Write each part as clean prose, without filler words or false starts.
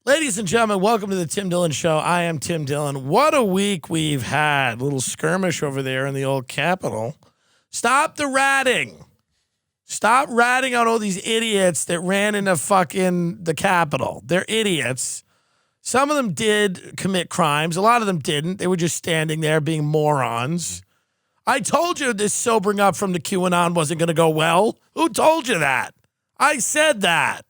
Ladies and gentlemen, welcome to the Tim Dillon Show. I am Tim Dillon. What a week we've had. A little skirmish over there in the old Capitol. Stop the ratting. Stop ratting on all these idiots that ran into fucking the Capitol. They're idiots. Some of them did commit crimes. A lot of them didn't. They were just standing there being morons. I told you this sobering up from the QAnon wasn't going to go well. Who told you that? I said that.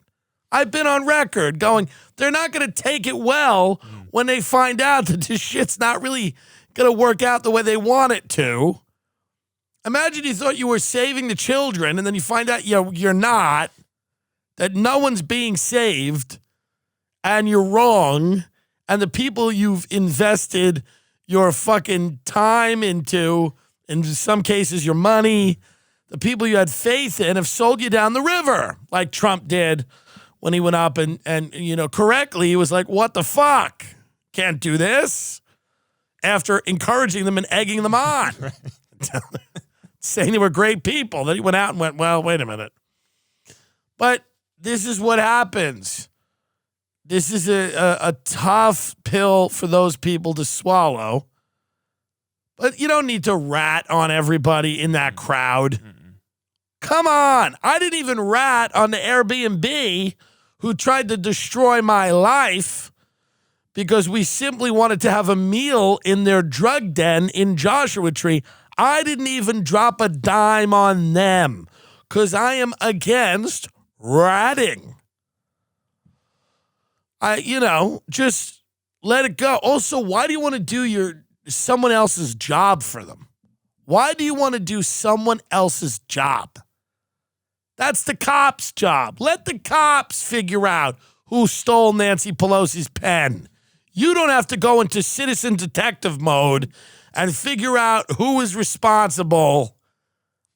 I've been on record going, they're not going to take it well when they find out that this shit's not really going to work out the way they want it to. Imagine you thought you were saving the children and then you find out you're not, that no one's being saved and you're wrong, and the people you've invested your fucking time into, in some cases your money, the people you had faith in have sold you down the river like Trump did when he went up and correctly, he was like, what the fuck? Can't do this. After encouraging them and egging them on. Saying they were great people. Then he went out and went, well, wait a minute. But this is what happens. This is a tough pill for those people to swallow. But you don't need to rat on everybody in that crowd. Come on. I didn't even rat on the Airbnb who tried to destroy my life because we simply wanted to have a meal in their drug den in Joshua Tree. I didn't even drop a dime on them because I am against ratting. Just let it go. Also, why do you want to do someone else's job for them? Why do you want to do someone else's job? That's the cops' job. Let the cops figure out who stole Nancy Pelosi's pen. You don't have to go into citizen detective mode and figure out who is responsible.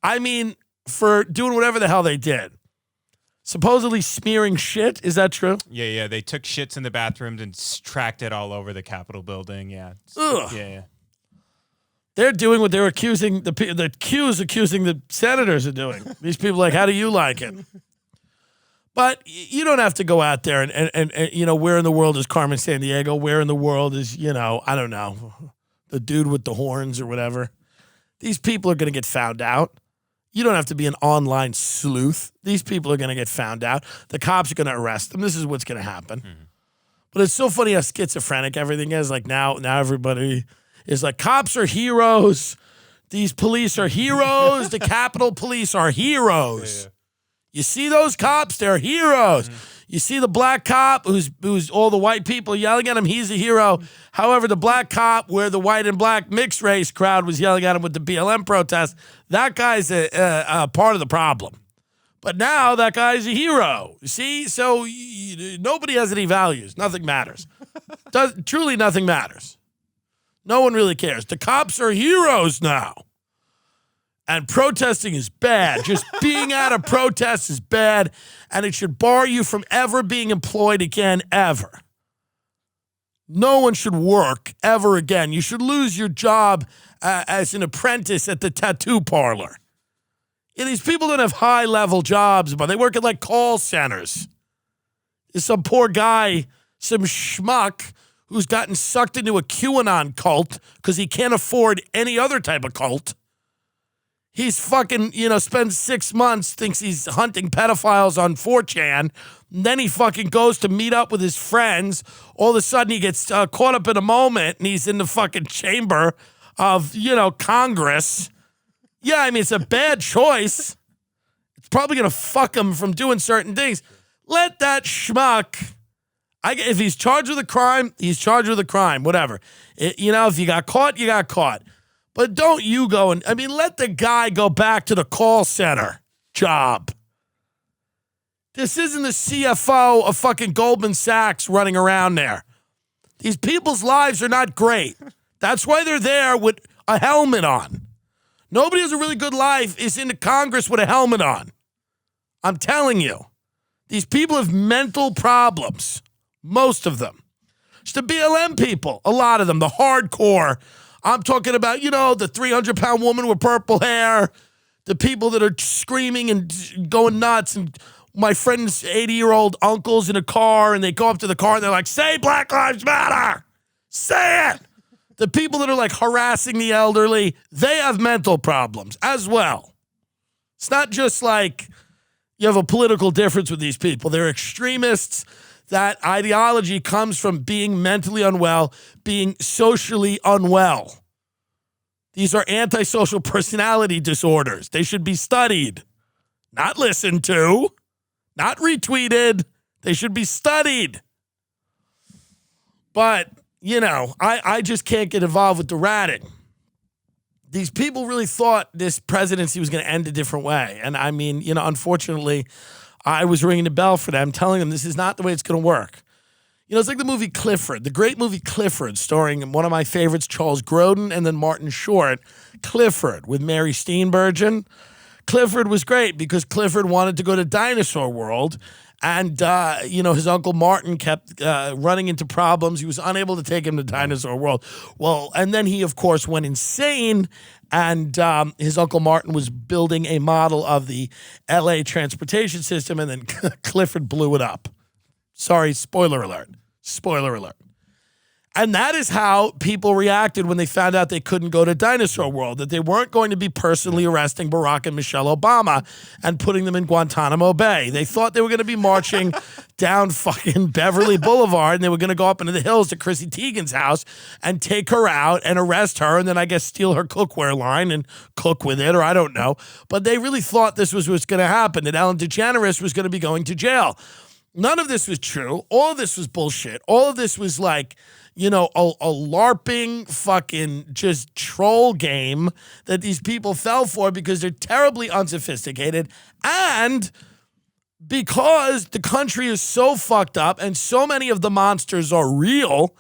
I mean, for doing whatever the hell they did. Supposedly smearing shit. Is that true? Yeah. They took shits in the bathrooms and tracked it all over the Capitol building. Yeah. Ugh. Yeah. They're doing what they're accusing the Q's accusing the senators of doing. These people are like, how do you like it? But you don't have to go out there and where in the world is Carmen Sandiego? Where in the world is, I don't know, the dude with the horns or whatever? These people are going to get found out. You don't have to be an online sleuth. These people are going to get found out. The cops are going to arrest them. This is what's going to happen. Mm-hmm. But it's so funny how schizophrenic everything is. Like now everybody is like, cops are heroes. These police are heroes. The Capitol Police are heroes. Yeah. You see those cops? They're heroes. Mm-hmm. You see the black cop who's all the white people yelling at him, he's a hero. However, the black cop where the white and black mixed race crowd was yelling at him with the BLM protest, that guy's a part of the problem. But now that guy's a hero. You see? So nobody has any values. Nothing matters. Truly nothing matters. No one really cares. The cops are heroes now. And protesting is bad. Just being at a protest is bad, and it should bar you from ever being employed again, ever. No one should work ever again. You should lose your job as an apprentice at the tattoo parlor. And these people don't have high-level jobs, but they work at, like, call centers. There's some poor guy, some schmuck, who's gotten sucked into a QAnon cult because he can't afford any other type of cult. He's fucking, spends 6 months, thinks he's hunting pedophiles on 4chan. And then he fucking goes to meet up with his friends. All of a sudden he gets caught up in a moment and he's in the fucking chamber of, Congress. Yeah, I mean, it's a bad choice. It's probably going to fuck him from doing certain things. Let that schmuck, if he's charged with a crime, he's charged with a crime, whatever. If you got caught, you got caught. But don't you go let the guy go back to the call center job. This isn't the CFO of fucking Goldman Sachs running around there. These people's lives are not great. That's why they're there with a helmet on. Nobody who has a really good life is into Congress with a helmet on. I'm telling you. These people have mental problems. Most of them. It's the BLM people. A lot of them. The hardcore. I'm talking about, the 300-pound woman with purple hair, the people that are screaming and going nuts and my friend's 80-year-old uncle's in a car, and they go up to the car, and they're like, say Black Lives Matter. Say it. The people that are like harassing the elderly, they have mental problems as well. It's not just like you have a political difference with these people. They're extremists. That ideology comes from being mentally unwell, being socially unwell. These are antisocial personality disorders. They should be studied, not listened to, not retweeted. They should be studied. But, you know, I just can't get involved with the ratting. These people really thought this presidency was going to end a different way. And I mean, you know, unfortunately, I was ringing the bell for them, telling them this is not the way it's going to work. You know, it's like the movie Clifford, the great movie Clifford, starring one of my favorites, Charles Grodin, and then Martin Short. Clifford with Mary Steenburgen. Clifford was great because Clifford wanted to go to Dinosaur World, and, you know, his Uncle Martin kept running into problems. He was unable to take him to Dinosaur World. Well, and then he, of course, went insane, and his Uncle Martin was building a model of the L.A. transportation system, and then Clifford blew it up. Sorry, spoiler alert. Spoiler alert. And that is how people reacted when they found out they couldn't go to Dinosaur World, that they weren't going to be personally arresting Barack and Michelle Obama and putting them in Guantanamo Bay. They thought they were going to be marching down fucking Beverly Boulevard, and they were going to go up into the hills to Chrissy Teigen's house and take her out and arrest her, and then I guess steal her cookware line and cook with it, or I don't know. But they really thought this was what's going to happen, that Ellen DeGeneres was going to be going to jail. None of this was true. All of this was bullshit. All of this was like, you know, a LARPing fucking just troll game that these people fell for because they're terribly unsophisticated and because the country is so fucked up and so many of the monsters are real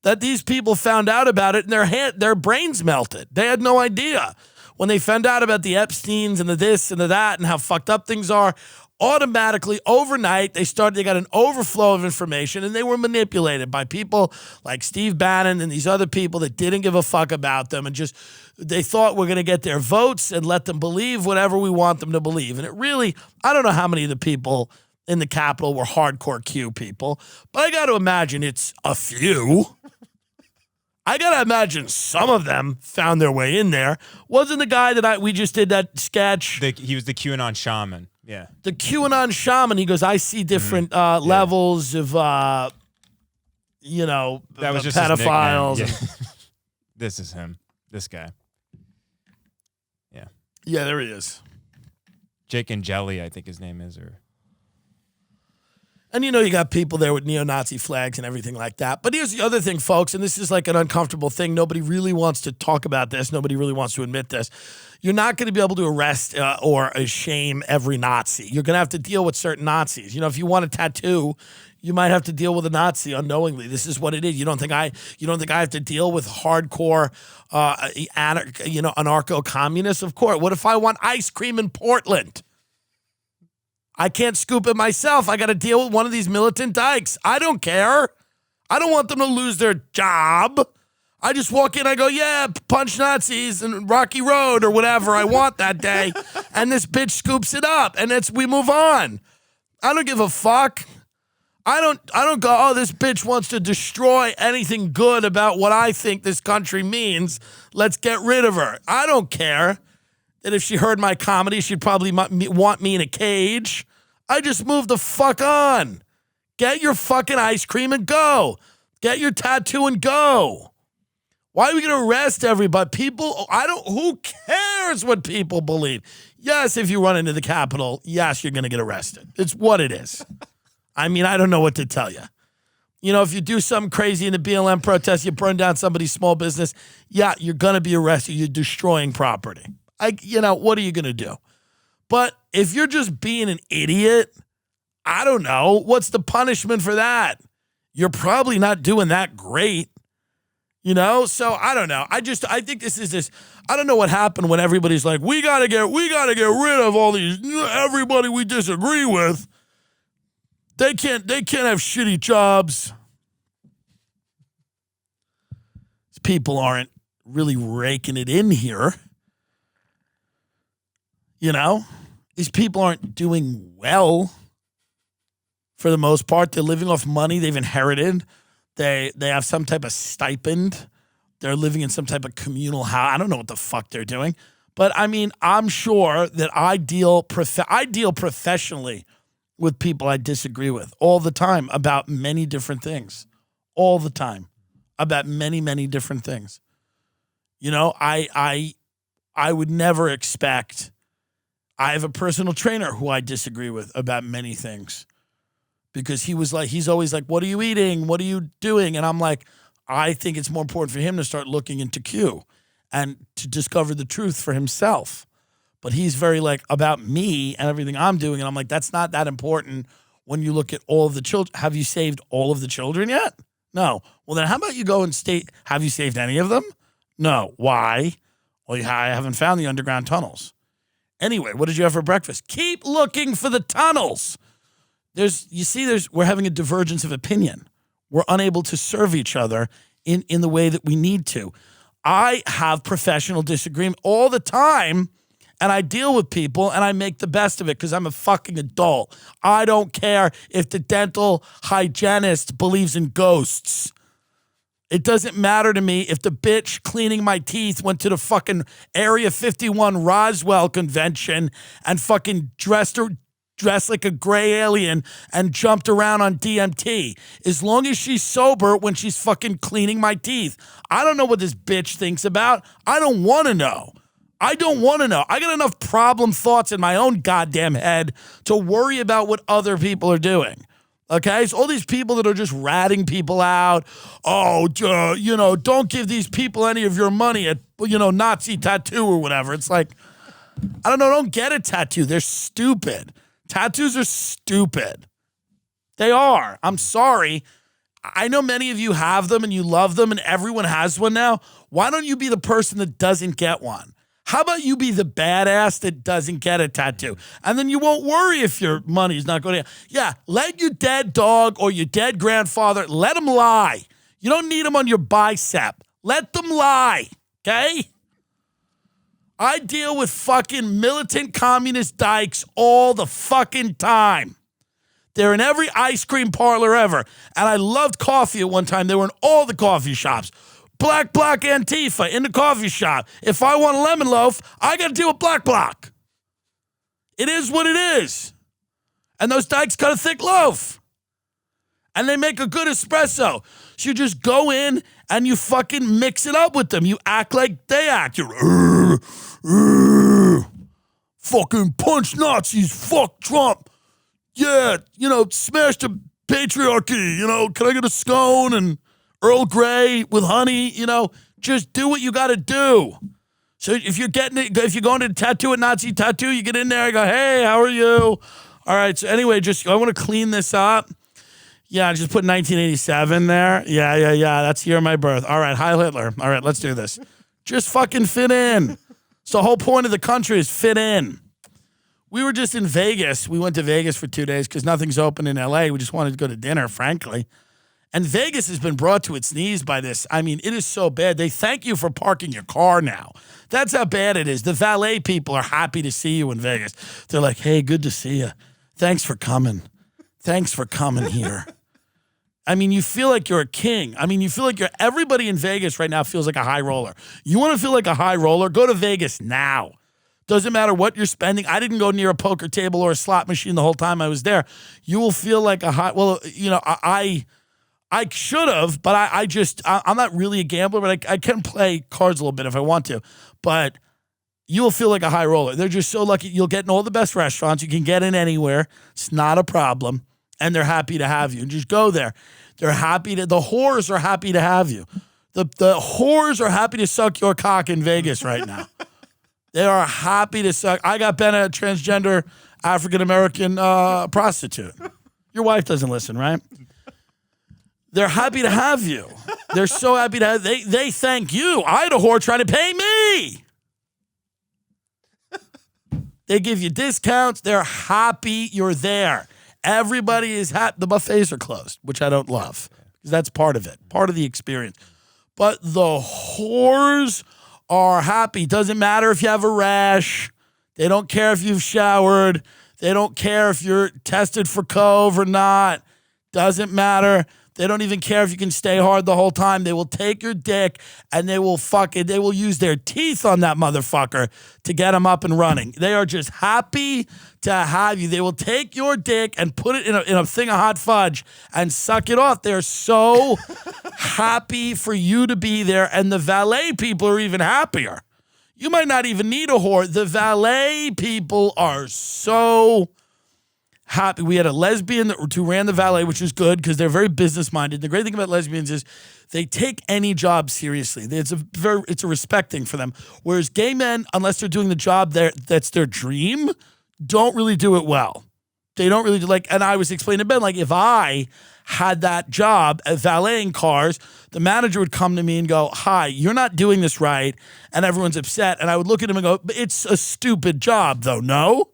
that these people found out about it and their brains melted. They had no idea. When they found out about the Epsteins and the this and the that and how fucked up things are, automatically, overnight, they got an overflow of information, and they were manipulated by people like Steve Bannon and these other people that didn't give a fuck about them, and just, they thought we're going to get their votes and let them believe whatever we want them to believe. And it really, I don't know how many of the people in the Capitol were hardcore Q people, but I got to imagine it's a few. I got to imagine some of them found their way in there. Wasn't the guy that we just did that sketch? He was the QAnon Shaman. Yeah. The QAnon Shaman. He goes, I see different levels of, you know, that was just pedophiles. Yeah. This is him. This guy. Yeah. Yeah, there he is. Jake Angeli, I think his name is, or... And, you know, you got people there with neo-Nazi flags and everything like that. But here's the other thing, folks, and this is like an uncomfortable thing. Nobody really wants to talk about this. Nobody really wants to admit this. You're not going to be able to arrest or shame every Nazi. You're going to have to deal with certain Nazis. You know, if you want a tattoo, you might have to deal with a Nazi unknowingly. This is what it is. You don't think I have to deal with hardcore, anarcho-communists? Of course. What if I want ice cream in Portland? I can't scoop it myself. I got to deal with one of these militant dykes. I don't care. I don't want them to lose their job. I just walk in, I go, yeah, punch Nazis and Rocky Road or whatever I want that day. And this bitch scoops it up and we move on. I don't give a fuck. I don't go, oh, this bitch wants to destroy anything good about what I think this country means. Let's get rid of her. I don't care. That if she heard my comedy, she'd probably want me in a cage. I just move the fuck on. Get your fucking ice cream and go. Get your tattoo and go. Why are we going to arrest everybody? Who cares what people believe? Yes, if you run into the Capitol, yes, you're going to get arrested. It's what it is. I mean, I don't know what to tell you. You know, if you do something crazy in the BLM protest, you burn down somebody's small business, yeah, you're going to be arrested. You're destroying property. What are you going to do? But if you're just being an idiot, I don't know. What's the punishment for that? You're probably not doing that great. You know? So I don't know. I think this is this. I don't know what happened when everybody's like, we gotta get rid of all these, everybody we disagree with. They can't have shitty jobs. People aren't really raking it in here. You know, these people aren't doing well. for the most part. They're living off money they've inherited. They have some type of stipend. They're living in some type of communal house. I don't know what the fuck they're doing. But, I mean, I'm sure that I deal professionally with people I disagree with all the time about many different things. All the time. About many, many different things. You know, I would never expect. I have a personal trainer who I disagree with about many things. Because he's always like, what are you eating? What are you doing? And I'm like, I think it's more important for him to start looking into Q and to discover the truth for himself. But he's very like about me and everything I'm doing. And I'm like, that's not that important when you look at all of the children. Have you saved all of the children yet? No. Well, then how about you go and have you saved any of them? No. Why? Well, I haven't found the underground tunnels. Anyway, what did you have for breakfast? Keep looking for the tunnels. We're having a divergence of opinion. We're unable to serve each other in the way that we need to. I have professional disagreement all the time, and I deal with people, and I make the best of it because I'm a fucking adult. I don't care if the dental hygienist believes in ghosts. It doesn't matter to me if the bitch cleaning my teeth went to the fucking Area 51 Roswell convention and fucking dressed like a gray alien and jumped around on DMT. As long as she's sober when she's fucking cleaning my teeth. I don't know what this bitch thinks about. I don't want to know. I don't want to know. I got enough problem thoughts in my own goddamn head to worry about what other people are doing. Okay? So all these people that are just ratting people out. Oh, don't give these people any of your money at, Nazi tattoo or whatever. It's like, I don't know. Don't get a tattoo. They're stupid. Tattoos are stupid. They are. I'm sorry. I know many of you have them and you love them and everyone has one now. Why don't you be the person that doesn't get one? How about you be the badass that doesn't get a tattoo? And then you won't worry if your money's not going to. Yeah, let your dead dog or your dead grandfather, let them lie. You don't need them on your bicep. Let them lie, okay? I deal with fucking militant communist dykes all the fucking time. They're in every ice cream parlor ever. And I loved coffee at one time. They were in all the coffee shops. Black Bloc Antifa in the coffee shop. If I want a lemon loaf, I got to deal with Black Bloc. It is what it is. And those dykes cut a thick loaf. And they make a good espresso. So you just go in and you fucking mix it up with them. You act like they act. You're fucking punch Nazis. Fuck Trump. Yeah, smash the patriarchy. Can I get a scone and Earl Grey with honey? Just do what you got to do. So if you're going to tattoo a Nazi tattoo, you get in there and go, hey, how are you? All right. So anyway, I want to clean this up. Yeah, just put 1987 there. Yeah. That's the year of my birth. All right. Heil Hitler. All right. Let's do this. Just fucking fit in. So the whole point of the country is fit in. We were just in Vegas. We went to Vegas for 2 days because nothing's open in LA. We just wanted to go to dinner, frankly. And Vegas has been brought to its knees by this. I mean, it is so bad. They thank you for parking your car now. That's how bad it is. The valet people are happy to see you in Vegas. They're like, hey, good to see you. Thanks for coming. Thanks for coming here. I mean, you feel like you're a king. I mean, you feel like everybody in Vegas right now feels like a high roller. You want to feel like a high roller? Go to Vegas now. Doesn't matter what you're spending. I didn't go near a poker table or a slot machine the whole time I was there. You will feel like a high, I should have, but I'm not really a gambler, but I can play cards a little bit if I want to. But you will feel like a high roller. They're just so lucky. You'll get in all the best restaurants. You can get in anywhere. It's not a problem. And they're happy to have you. And just go there. The whores are happy to have you. The whores are happy to suck your cock in Vegas right now. They are happy to suck. I got Ben, a transgender African-American prostitute. Your wife doesn't listen, right? They're happy to have you. They're so happy to have you. They thank you. I had a whore trying to pay me. They give you discounts. They're happy you're there. Everybody is happy. The buffets are closed, which I don't love because that's part of it, part of the experience. But the whores are happy. Doesn't matter if you have a rash. They don't care if you've showered. They don't care if you're tested for COV or not. Doesn't matter. They don't even care if you can stay hard the whole time. They will take your dick and they will use their teeth on that motherfucker to get him up and running. They are just happy to have you. They will take your dick and put it in a thing of hot fudge and suck it off. They're so happy for you to be there, and the valet people are even happier. You might not even need a whore. The valet people are so happy. We had a lesbian who ran the valet, which is good because they're very business-minded. The great thing about lesbians is they take any job seriously. It's a respect thing for them. Whereas gay men, unless they're doing the job that's their dream, don't really do it well. They don't really do, like, and I was explaining to Ben, like, if I had that job at valeting cars, the manager would come to me and go, "Hi, you're not doing this right," and everyone's upset. And I would look at him and go, "It's a stupid job, though, no?"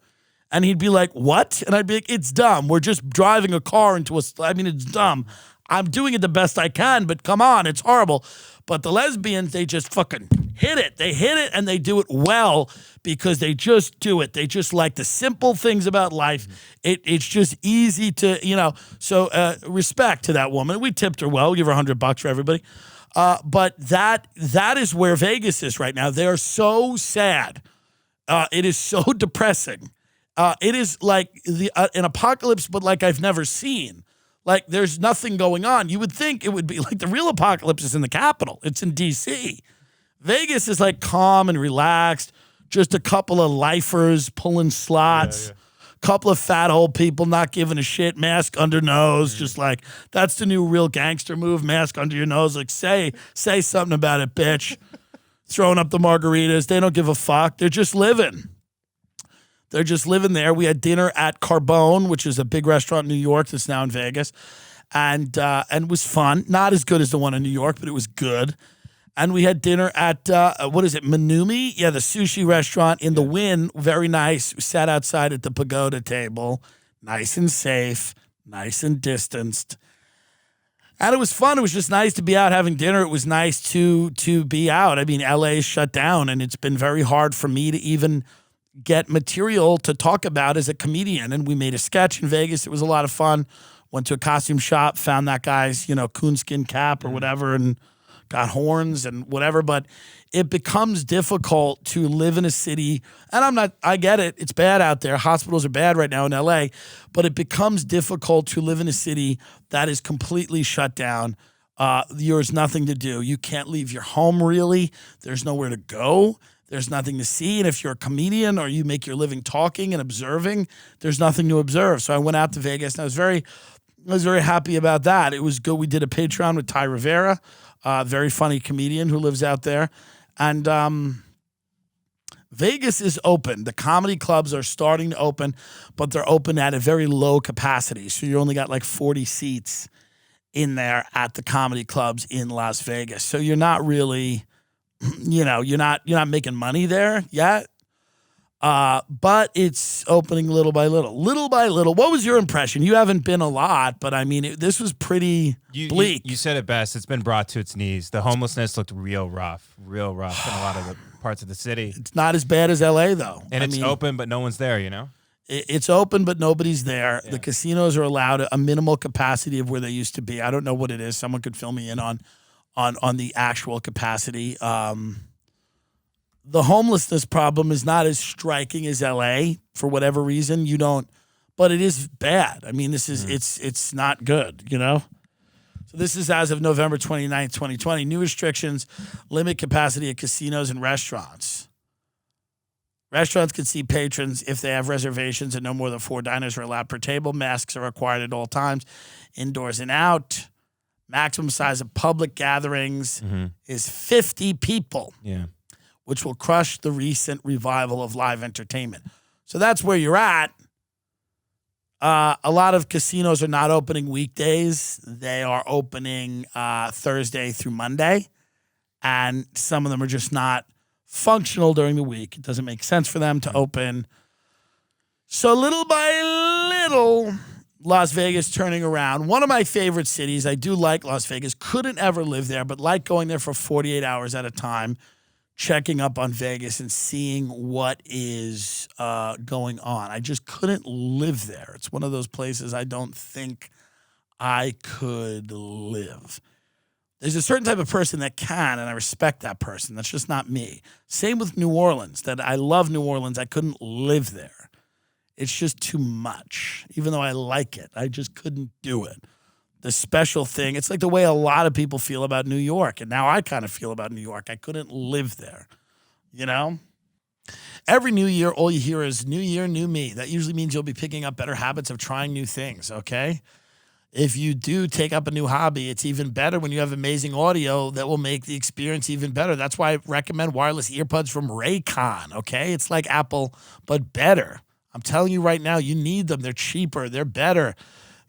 And he'd be like, "What?" And I'd be like, "It's dumb. We're just driving a car into it's dumb. I'm doing it the best I can, but come on, it's horrible." But the lesbians, they just fucking hit it. They hit it and they do it well because they just do it. They just like the simple things about life. It's just easy to, so respect to that woman. We tipped her well. We give her $100 for everybody. But that is where Vegas is right now. They are so sad. It is so depressing. It is like an apocalypse, but like I've never seen. Like there's nothing going on. You would think it would be like the real apocalypse is in the Capitol. It's in D.C. Vegas is like calm and relaxed. Just a couple of lifers pulling slots. Couple of fat old people not giving a shit. Mask under nose. Just like, that's the new real gangster move. Mask under your nose. Like say something about it, bitch. Throwing up the margaritas. They don't give a fuck. They're just living. They're just living there. We had dinner at Carbone, which is a big restaurant in New York that's now in Vegas, and it was fun. Not as good as the one in New York, but it was good. And we had dinner at, Manumi? Yeah, the sushi restaurant in the Wynn. Very nice. We sat outside at the pagoda table. Nice and safe. Nice and distanced. And it was fun. It was just nice to be out having dinner. It was nice to be out. I mean, LA is shut down, and it's been very hard for me to even get material to talk about as a comedian. And we made a sketch in Vegas. It was a lot of fun. Went to a costume shop, found that guy's, coonskin cap or whatever, and got horns and whatever. But it becomes difficult to live in a city. And I get it. It's bad out there. Hospitals are bad right now in LA. But it becomes difficult to live in a city that is completely shut down. There's nothing to do. You can't leave your home, really. There's nowhere to go. There's nothing to see. And if you're a comedian or you make your living talking and observing, there's nothing to observe. So I went out to Vegas and I was very happy about that. It was good. We did a Patreon with Ty Rivera, a very funny comedian who lives out there. And Vegas is open. The comedy clubs are starting to open, but they're open at a very low capacity. So you only got like 40 seats in there at the comedy clubs in Las Vegas. So you're not really, you're not making money there yet. But it's opening little by little. Little by little. What was your impression? You haven't been a lot, but I mean, this was pretty bleak. You said it best. It's been brought to its knees. The homelessness looked real rough in a lot of the parts of the city. It's not as bad as LA, though. And it's open, but no one's there, It's open, but nobody's there. Yeah. The casinos are allowed a minimal capacity of where they used to be. I don't know what it is. Someone could fill me in on the actual capacity. The homelessness problem is not as striking as LA for whatever reason. But it is bad. I mean, this is it's not good, So this is as of November 29th, 2020. New restrictions limit capacity at casinos and restaurants. Restaurants can see patrons if they have reservations, and no more than 4 diners are allowed per table. Masks are required at all times, indoors and out. Maximum size of public gatherings is 50 people. Yeah. Which will crush the recent revival of live entertainment. So that's where you're at. A lot of casinos are not opening weekdays. They are opening Thursday through Monday. And some of them are just not functional during the week. It doesn't make sense for them to open. So little by little, Las Vegas turning around. One of my favorite cities. I do like Las Vegas. Couldn't ever live there, but like going there for 48 hours at a time. checking up on Vegas and seeing what is going on. I just couldn't live there. It's one of those places I don't think I could live. There's a certain type of person that can, and I respect that person. That's just not me. Same with New Orleans, that I love New Orleans. I couldn't live there. It's just too much. Even though I like it, I just couldn't do it. The special thing, it's like the way a lot of people feel about New York, and now I kind of feel about New York. I couldn't live there, you know? Every new year, all you hear is new year, new me. That usually means you'll be picking up better habits of trying new things, okay? If you do take up a new hobby, it's even better when you have amazing audio that will make the experience even better. That's why I recommend wireless earbuds from Raycon, okay? It's like Apple, but better. I'm telling you right now, you need them. They're cheaper. They're better.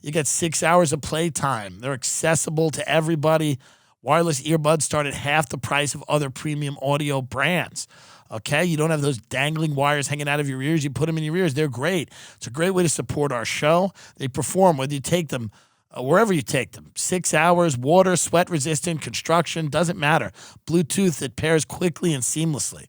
You get 6 hours of playtime. They're accessible to everybody. Wireless earbuds start at half the price of other premium audio brands. Okay, you don't have those dangling wires hanging out of your ears. You put them in your ears. They're great. It's a great way to support our show. They perform whether you take them wherever you take them. 6 hours, water, sweat resistant, construction, doesn't matter. Bluetooth that pairs quickly and seamlessly.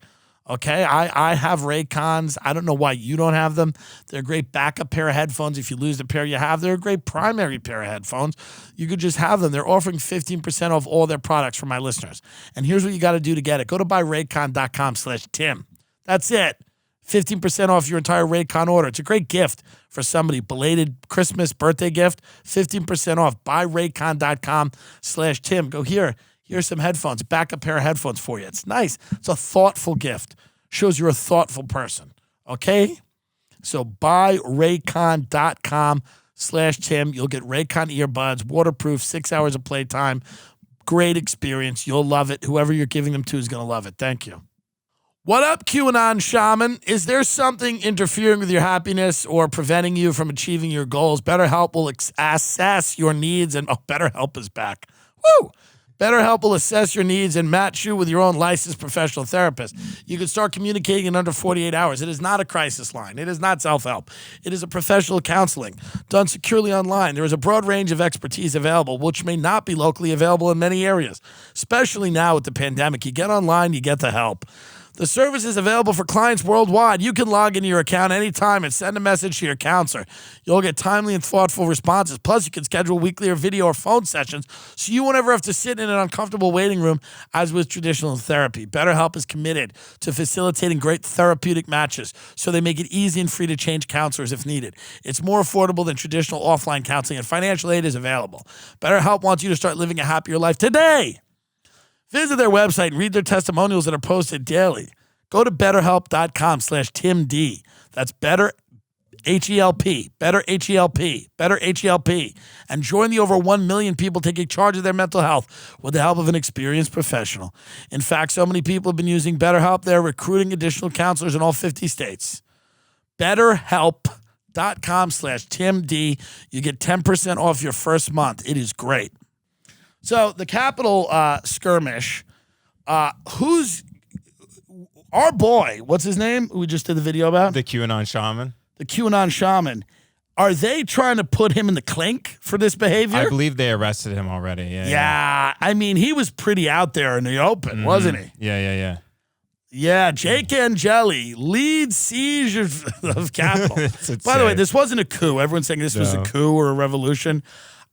Okay, I have Raycons. I don't know why you don't have them. They're a great backup pair of headphones if you lose the pair you have. They're a great primary pair of headphones. You could just have them. They're offering 15% off all their products for my listeners. And here's what you got to do to get it. Go to buyraycon.com/Tim. That's it. 15% off your entire Raycon order. It's a great gift for somebody. Belated Christmas, birthday gift. 15% off. Buyraycon.com/Tim. Go here. Here's some headphones, backup pair of headphones for you. It's nice. It's a thoughtful gift. Shows you're a thoughtful person. Okay? So buyraycon.com/Tim. You'll get Raycon earbuds, waterproof, 6 hours of playtime. Great experience. You'll love it. Whoever you're giving them to is going to love it. Thank you. What up, QAnon Shaman? Is there something interfering with your happiness or preventing you from achieving your goals? BetterHelp will assess your needs and BetterHelp is back. Woo! BetterHelp will assess your needs and match you with your own licensed professional therapist. You can start communicating in under 48 hours. It is not a crisis line. It is not self-help. It is a professional counseling done securely online. There is a broad range of expertise available, which may not be locally available in many areas, especially now with the pandemic. You get online, you get the help. The service is available for clients worldwide. You can log into your account anytime and send a message to your counselor. You'll get timely and thoughtful responses. Plus, you can schedule weekly or video or phone sessions so you won't ever have to sit in an uncomfortable waiting room as with traditional therapy. BetterHelp is committed to facilitating great therapeutic matches, so they make it easy and free to change counselors if needed. It's more affordable than traditional offline counseling, and financial aid is available. BetterHelp wants you to start living a happier life today. Visit their website and read their testimonials that are posted daily. Go to betterhelp.com/TimD. That's better, H-E-L-P, better H-E-L-P, better H-E-L-P. And join the over 1 million people taking charge of their mental health with the help of an experienced professional. In fact, so many people have been using BetterHelp, they're recruiting additional counselors in all 50 states. betterhelp.com/TimD. You get 10% off your first month. It is great. So the Capitol skirmish, who's our boy, what's his name? We just did the video about? The QAnon Shaman. The QAnon Shaman. Are they trying to put him in the clink for this behavior? I believe they arrested him already. Yeah. I mean, he was pretty out there in the open, wasn't he? Yeah. Yeah, Jake Angeli, lead siege of Capitol. By the way, this wasn't a coup. Everyone's saying this was a coup or a revolution.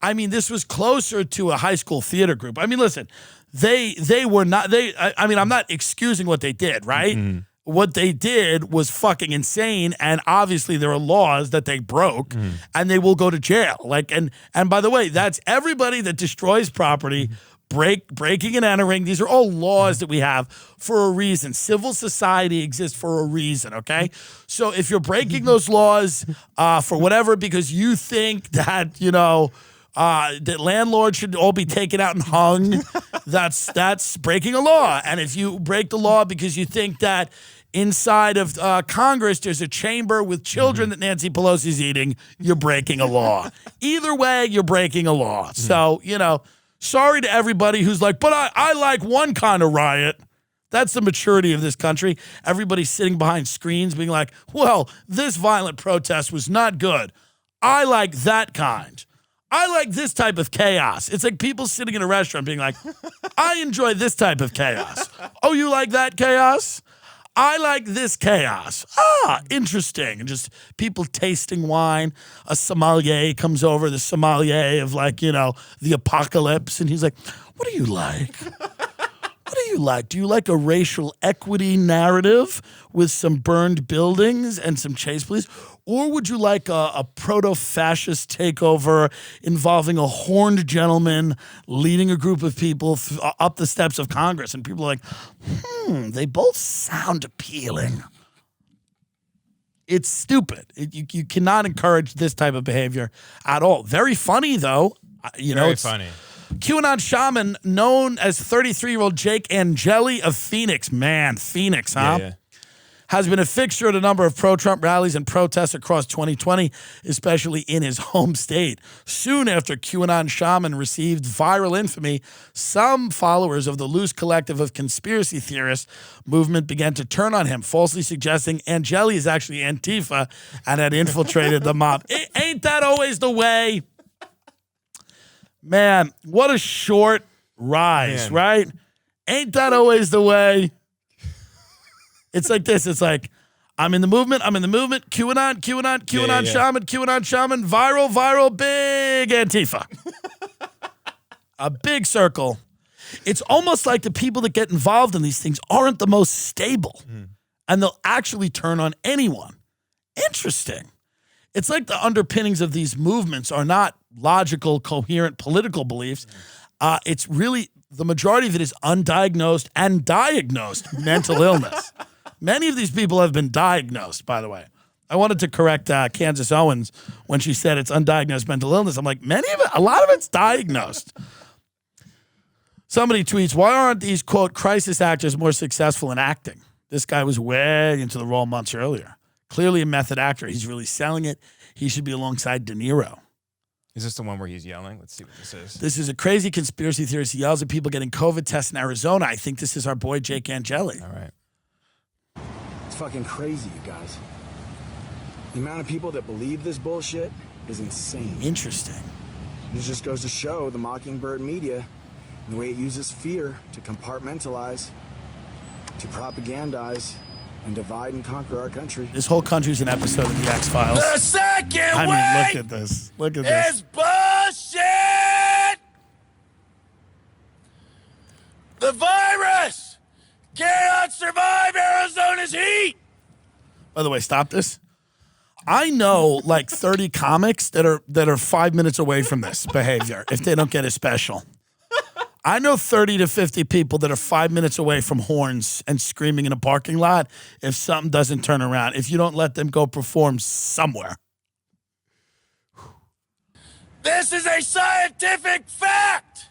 I mean, this was closer to a high school theater group. I mean, listen, they were not, I mean, I'm not excusing what they did, right? Mm-hmm. What they did was fucking insane, and obviously there are laws that they broke, and they will go to jail. Like, and by the way, that's everybody that destroys property, breaking and entering. These are all laws that we have for a reason. Civil society exists for a reason, okay? So if you're breaking those laws for whatever, because you think that, you know, that landlords should all be taken out and hung, that's breaking a law. And if you break the law because you think that inside of Congress there's a chamber with children that Nancy Pelosi's eating, you're breaking a law. Either way, you're breaking a law. So, you know, sorry to everybody who's like, but I like one kind of riot. That's the maturity of this country. Everybody's sitting behind screens being like, well, this violent protest was not good. I like that kind. I like this type of chaos. It's like people sitting in a restaurant being like, I enjoy this type of chaos. Oh, Oh, you like that chaos? I like this chaos. Interesting. And just people tasting wine. A sommelier comes over, the sommelier of like, the apocalypse. And he's like, what do you like? What do you like? Do you like a racial equity narrative with some burned buildings and some chase police? Or would you like a proto-fascist takeover involving a horned gentleman leading a group of people up the steps of Congress? And people are like, they both sound appealing. It's stupid. You cannot encourage this type of behavior at all. Very funny, though. Very funny. QAnon Shaman, known as 33-year-old Jake Angeli of Phoenix. Man, Phoenix, huh? Yeah. Has been a fixture at a number of pro-Trump rallies and protests across 2020, especially in his home state. Soon after QAnon Shaman received viral infamy, some followers of the loose collective of conspiracy theorists movement began to turn on him, falsely suggesting Angeli is actually Antifa and had infiltrated the mob. Ain't that always the way? Man, what a short rise, right? Ain't that always the way? It's like this. It's like, I'm in the movement. QAnon Shaman, viral, big Antifa. A big circle. It's almost like the people that get involved in these things aren't the most stable. And they'll actually turn on anyone. Interesting. It's like the underpinnings of these movements are not logical, coherent political beliefs. It's really, the majority of it is undiagnosed and diagnosed mental illness. Many of these people have been diagnosed, by the way. I wanted to correct Kansas Owens when she said it's undiagnosed mental illness. I'm like, a lot of it's diagnosed. Somebody tweets, why aren't these, quote, crisis actors more successful in acting? This guy was way into the role months earlier. Clearly a method actor. He's really selling it. He should be alongside De Niro. Is this the one where he's yelling? Let's see what this is. This is a crazy conspiracy theorist. He yells at people getting COVID tests in Arizona. I think this is our boy Jake Angeli. All right. It's fucking crazy, you guys. The amount of people that believe this bullshit is insane. Interesting. It just goes to show the Mockingbird media and the way it uses fear to compartmentalize, to propagandize, and divide and conquer our country. This whole country's an episode of The X-Files. The second I mean, look at this. Look at this. is bullshit! The virus cannot survive Arizona's heat! By the way, stop this. I know like 30 comics that are 5 minutes away from this behavior if they don't get a special. I know 30 to 50 people that are 5 minutes away from horns and screaming in a parking lot if something doesn't turn around, if you don't let them go perform somewhere. This is a scientific fact!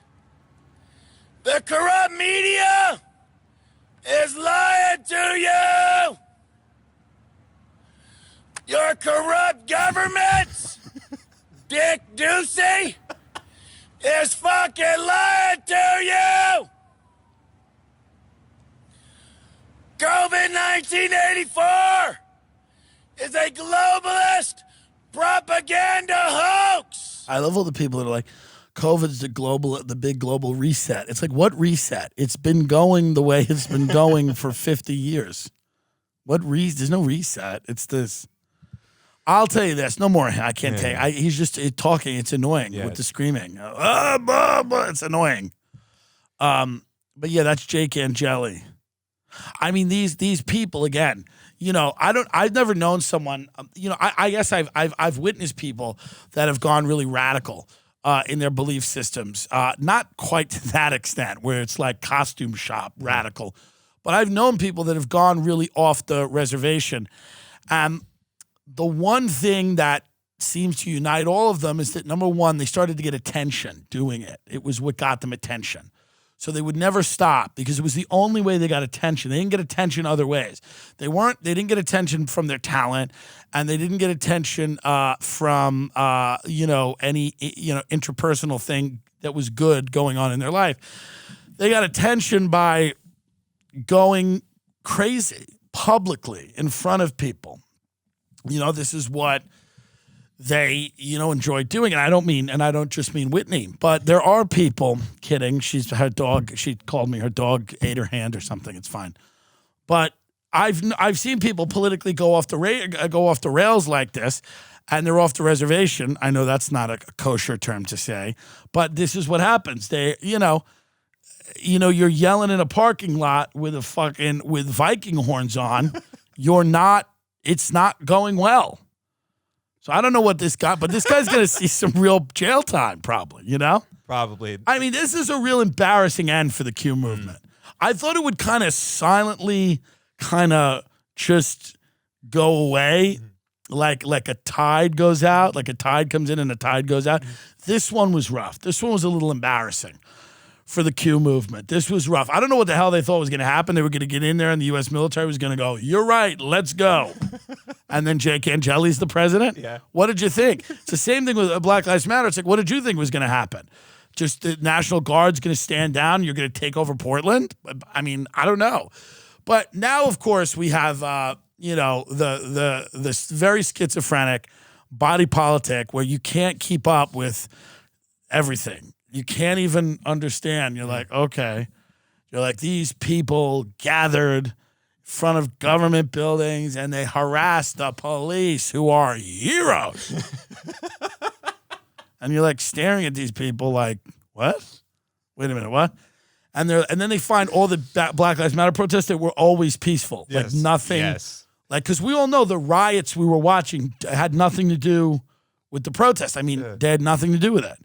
The corrupt media is lying to you! Your corrupt governments, Dick Ducey, is fucking lying to you! COVID 1984 is a globalist propaganda hoax! I love all the people that are like, COVID's the big global reset. It's like, what reset? It's been going the way it's been going for 50 years. There's no reset. It's this. I'll tell you this. No more. I can't take. He's just talking. It's annoying with the screaming. It's annoying. But yeah, that's Jake Angeli. I mean, these people again. I've never known someone. I guess I've witnessed people that have gone really radical in their belief systems. Not quite to that extent where it's like costume shop radical, but I've known people that have gone really off the reservation. The one thing that seems to unite all of them is that, number one, they started to get attention doing it. It was what got them attention. So they would never stop because it was the only way they got attention. They didn't get attention other ways. They didn't get attention from their talent, and they didn't get attention from any interpersonal thing that was good going on in their life. They got attention by going crazy publicly in front of people. This is what they, enjoy doing it. I don't just mean Whitney, but there are people kidding. Her dog, she called me, her dog ate her hand or something. It's fine. But I've seen people politically go off the rails like this, and they're off the reservation. I know that's not a kosher term to say, but this is what happens. They, you're yelling in a parking lot with with Viking horns on. It's not going well. So I don't know what this guy, but this guy's going to see some real jail time probably, Probably. I mean, this is a real embarrassing end for the Q movement. I thought it would kind of silently just go away like a tide goes out, like a tide comes in and a tide goes out. This one was rough. This one was a little embarrassing for the Q movement. This was rough. I don't know what the hell they thought was going to happen. They were going to get in there and the U.S. military was going to go, "You're right, let's go." And then Jake Angeli's the president? Yeah. What did you think? It's the same thing with Black Lives Matter. It's like, what did you think was going to happen? Just the National Guard's going to stand down, you're going to take over Portland? I mean, I don't know. But now, of course, we have, this very schizophrenic body politic where you can't keep up with everything. You can't even understand. You're like, okay. You're like, these people gathered in front of government buildings and they harassed the police who are heroes. And you're like staring at these people like, what? Wait a minute, what? And then they find all the Black Lives Matter protests that were always peaceful. Yes. Like nothing. Yes. Like, because we all know the riots we were watching had nothing to do with the protest. I mean, they had nothing to do with it.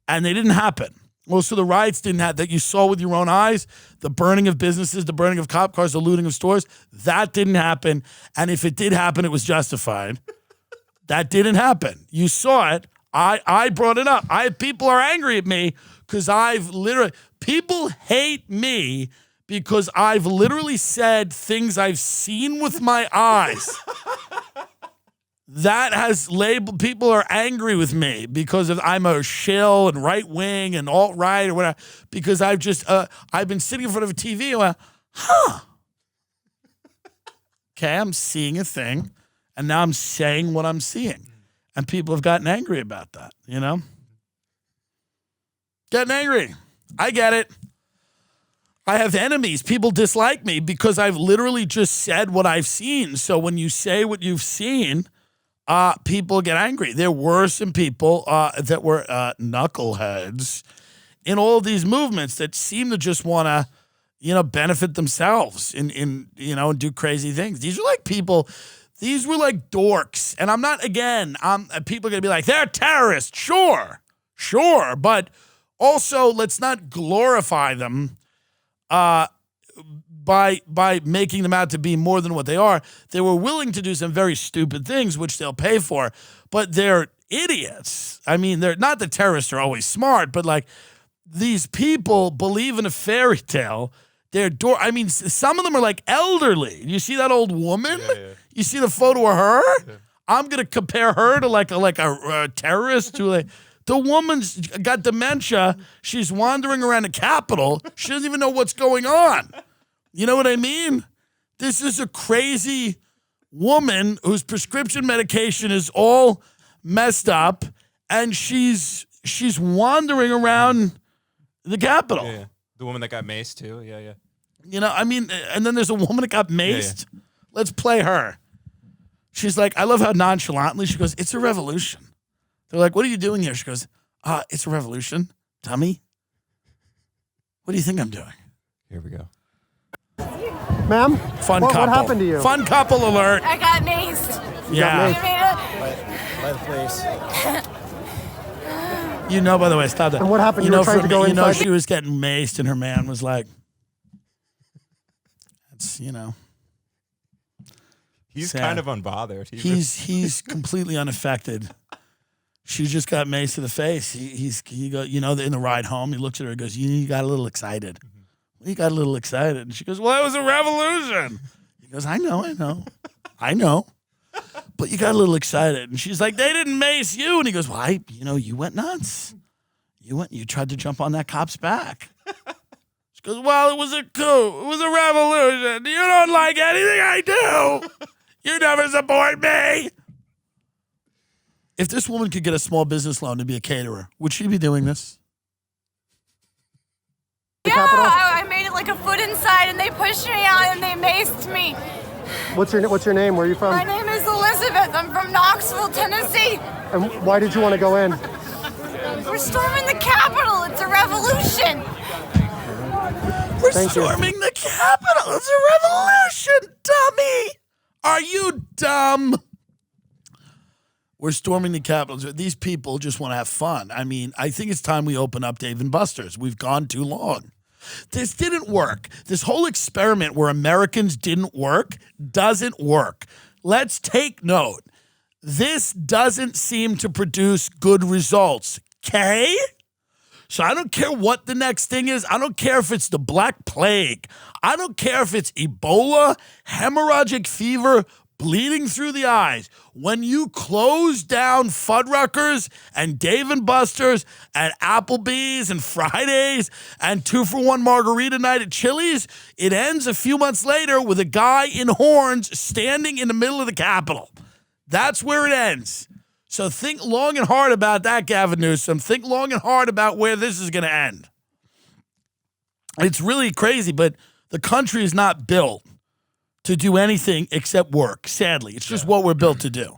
And they didn't happen. Most of the riots didn't have that you saw with your own eyes, the burning of businesses, the burning of cop cars, the looting of stores. That didn't happen. And if it did happen, it was justified. That didn't happen. You saw it. I brought it up. People are angry at me because people hate me because I've literally said things I've seen with my eyes. That has labeled, people are angry with me because I'm a shill and right wing and alt right or whatever. Because I've been sitting in front of a TV and went, okay, I'm seeing a thing, and now I'm saying what I'm seeing, and people have gotten angry about that. Getting angry. I get it. I have enemies. People dislike me because I've literally just said what I've seen. So when you say what you've seen, people get angry. There were some people that were knuckleheads in all of these movements that seem to just want to, benefit themselves and do crazy things. These are like people, these were like dorks. And people are going to be like, they're terrorists. Sure. But also, let's not glorify them by making them out to be more than what they are. They were willing to do some very stupid things, which they'll pay for, but they're idiots. I mean, they're not the terrorists are always smart, but like these people believe in a fairy tale. Some of them are like elderly. You see that old woman? Yeah. You see the photo of her? Yeah. I'm gonna compare her to like a terrorist who the woman's got dementia. She's wandering around the Capitol. She doesn't even know what's going on. You know what I mean? This is a crazy woman whose prescription medication is all messed up, and she's wandering around the Capitol. Yeah. The woman that got maced too. Yeah. And then there's a woman that got maced. Yeah. Let's play her. She's like, I love how nonchalantly she goes, "It's a revolution." They're like, "What are you doing here?" She goes, "It's a revolution, dummy. What do you think I'm doing?" Here we go. Ma'am? Fun couple. What happened to you? Fun couple alert. I got maced. Yeah. By the police. By the way, stop that. And what happened? You were trying to go inside? She was getting maced and her man was like, He's sad. kind of unbothered. He's completely unaffected. She just got maced to the face. He go, in the ride home, he looks at her and goes, you got a little excited. You got a little excited. And she goes, well, it was a revolution. He goes, I know. But you got a little excited. And she's like, they didn't mace you. And he goes, well, you went nuts. You tried to jump on that cop's back. She goes, well, it was a coup. It was a revolution. You don't like anything I do. You never support me. If this woman could get a small business loan to be a caterer, would she be doing this? Yeah, I made it like a foot inside, and they pushed me out, and they maced me. What's your name? Where are you from? My name is Elizabeth. I'm from Knoxville, Tennessee. And why did you want to go in? We're storming the Capitol. It's a revolution. We're Thank you. storming the Capitol. It's a revolution, dummy. Are you dumb? We're storming the Capitol. These people just want to have fun. I mean, I think it's time we open up Dave and Buster's. We've gone too long. This didn't work. This whole experiment where Americans didn't work doesn't work. Let's take note. This doesn't seem to produce good results. Okay? So I don't care what the next thing is. I don't care if it's the Black Plague. I don't care if it's Ebola, hemorrhagic fever, bleeding through the eyes. When you close down Fuddruckers and Dave and Buster's and Applebee's and Fridays and 2-for-1 margarita night at Chili's, it ends a few months later with a guy in horns standing in the middle of the Capitol. That's where it ends. So think long and hard about that, Gavin Newsom. Think long and hard about where this is going to end. It's really crazy, but the country is not built to do anything except work, sadly. It's just what we're built to do.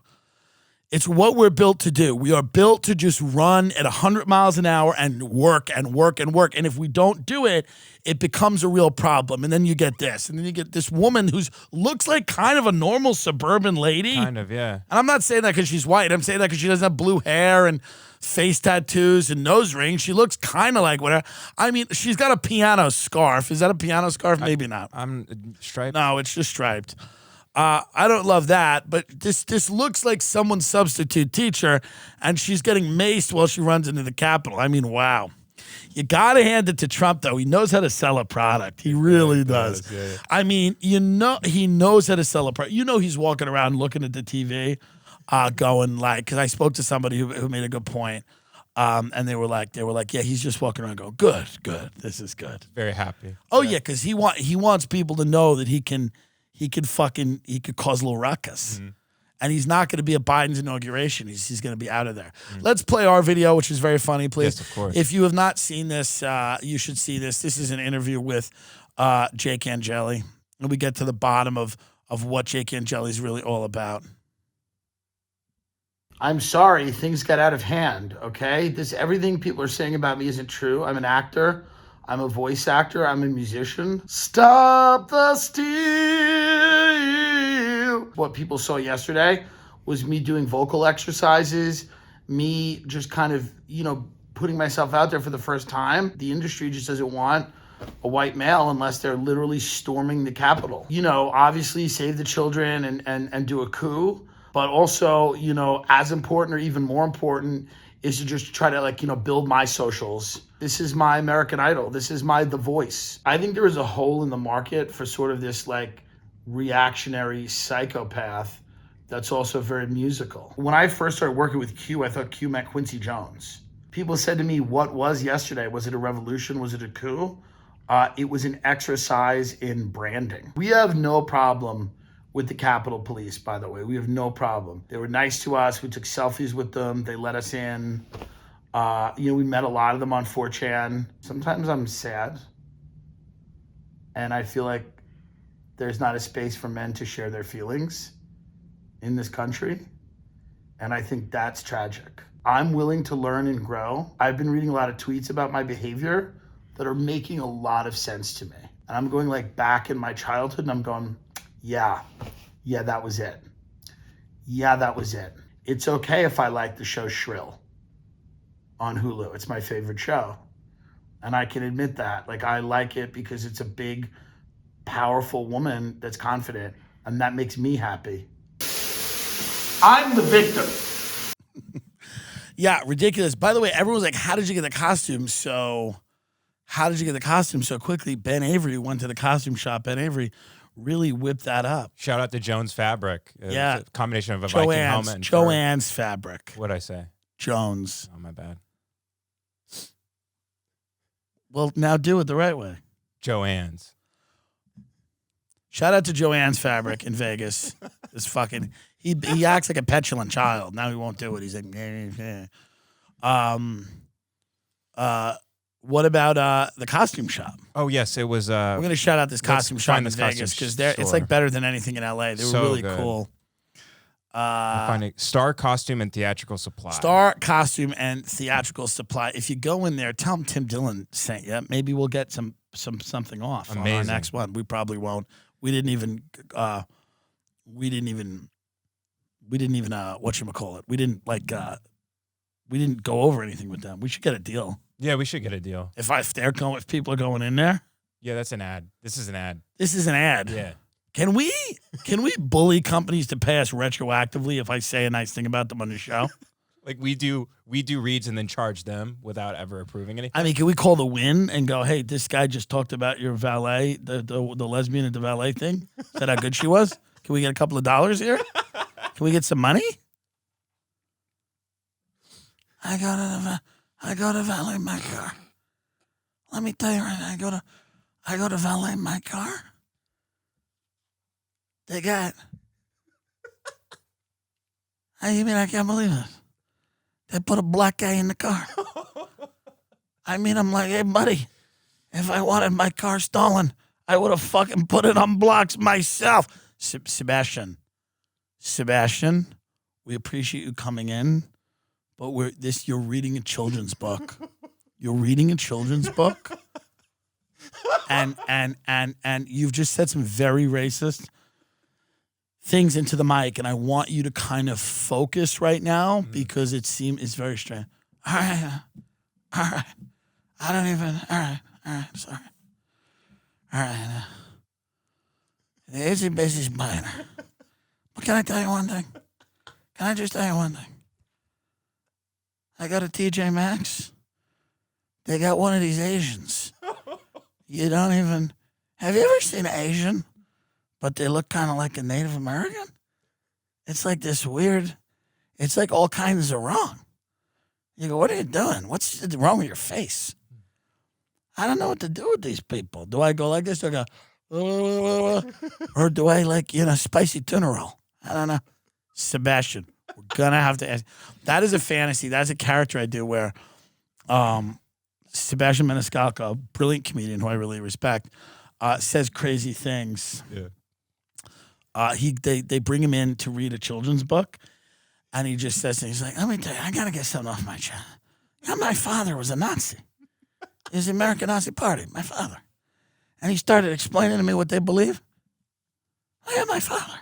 It's what we're built to do. We are built to just run at 100 miles an hour and work and work and work. And if we don't do it, it becomes a real problem. And then you get this. And then you get this woman who looks like kind of a normal suburban lady. Kind of, yeah. And I'm not saying that because she's white. I'm saying that because she doesn't have blue hair and face tattoos and nose rings. She looks kind of like whatever. I mean, she's got a piano scarf. Is that a piano scarf? Maybe not. I'm striped. No, it's just striped. I don't love that, but this looks like someone's substitute teacher, and she's getting maced while she runs into the Capitol. I mean, wow. You got to hand it to Trump, though. He knows how to sell a product. He really does. Yeah. I mean, he knows how to sell a product. You know he's walking around looking at the TV going like, because I spoke to somebody who made a good point, and they were like, yeah, he's just walking around going, good, this is good. Very happy. Oh, yeah, because he wants people to know that he could cause a little ruckus. Mm-hmm. And he's not going to be at Biden's inauguration. He's going to be out of there. Mm-hmm. Let's play our video, which is very funny, please. Yes, of course. If you have not seen this, you should see this. This is an interview with Jake Angeli. And we get to the bottom of what Jake Angeli is really all about. I'm sorry, things got out of hand, okay? Everything people are saying about me isn't true. I'm an actor. I'm a voice actor. I'm a musician. Stop the steal. What people saw yesterday was me doing vocal exercises, me just kind of, putting myself out there for the first time. The industry just doesn't want a white male unless they're literally storming the Capitol. Obviously save the children and do a coup. But also, as important or even more important is to just try to build my socials. This is my American Idol. This is The Voice. I think there is a hole in the market for sort of this reactionary psychopath that's also very musical. When I first started working with Q, I thought Q meant Quincy Jones. People said to me, what was yesterday? Was it a revolution? Was it a coup? It was an exercise in branding. We have no problem with the Capitol Police, by the way. We have no problem. They were nice to us. We took selfies with them. They let us in. We met a lot of them on 4chan. Sometimes I'm sad. And I feel like there's not a space for men to share their feelings in this country. And I think that's tragic. I'm willing to learn and grow. I've been reading a lot of tweets about my behavior that are making a lot of sense to me. And I'm going back in my childhood and I'm going, yeah, that was it. Yeah, that was it. It's okay if I like the show Shrill on Hulu. It's my favorite show. And I can admit that. I like it because it's a big, powerful woman that's confident. And that makes me happy. I'm the victim. Yeah, ridiculous. By the way, everyone's like, how did you get the costume so quickly? Ben Avery went to the costume shop. Ben Avery really whipped that up. Shout out to Jones Fabric. Yeah. It's a combination of a Viking helmet and Joanne's fabric. What'd I say? Jones. Oh, my bad. Well, now do it the right way. Joanne's. Shout out to Joanne's Fabric in Vegas. He acts like a petulant child. Now he won't do it. He's like, what about the costume shop? Oh yes, it was. We're gonna shout out this costume shop in Vegas because it's like better than anything in LA. They were really cool. Finding Star Costume and Theatrical Supply. Star Costume and Theatrical Supply. If you go in there, tell them Tim Dillon sent you. Maybe we'll get something off on our next one. We probably won't. We didn't even whatchamacallit. We didn't we didn't go over anything with them. We should get a deal. Yeah, we should get a deal. If people are going in there. Yeah, that's an ad. This is an ad. This is an ad. Yeah. Can we bully companies to pay us retroactively if I say a nice thing about them on the show? Like we do reads and then charge them without ever approving anything. I mean, can we call the win and go, hey, this guy just talked about your valet, the lesbian at the valet thing? Said how good she was? Can we get a couple of dollars here? Can we get some money? I go to valet my car. Let me tell you right now, I go to valet my car. They got. You mean I can't believe it? They put a black guy in the car. I mean, I'm like, hey, buddy, if I wanted my car stolen, I would have fucking put it on blocks myself. Sebastian, we appreciate you coming in, but you're reading a children's book. You're reading a children's book, and you've just said some very racist things into the mic, and I want you to kind of focus right now because it's very strange. All right. I don't even. All right. Sorry. All right. It's a business minor. But can I tell you one thing? Can I just tell you one thing? I got a TJ Maxx. They got one of these Asians. You don't even. Have you ever seen an Asian? But they look kind of like a Native American. It's like this weird, it's like all kinds of wrong. You go, what are you doing? What's wrong with your face? I don't know what to do with these people. Do I go like this? Do I go, or do I spicy tuna roll? I don't know. Sebastian, we're going to have to ask. That is a fantasy. That's a character I do where Sebastian Maniscalco, a brilliant comedian who I really respect, says crazy things. Yeah. They bring him in to read a children's book, and he just says, he's like, let me tell you, I got to get something off my chest. My father was a Nazi. He was the American Nazi Party, my father. And he started explaining to me what they believe. My father.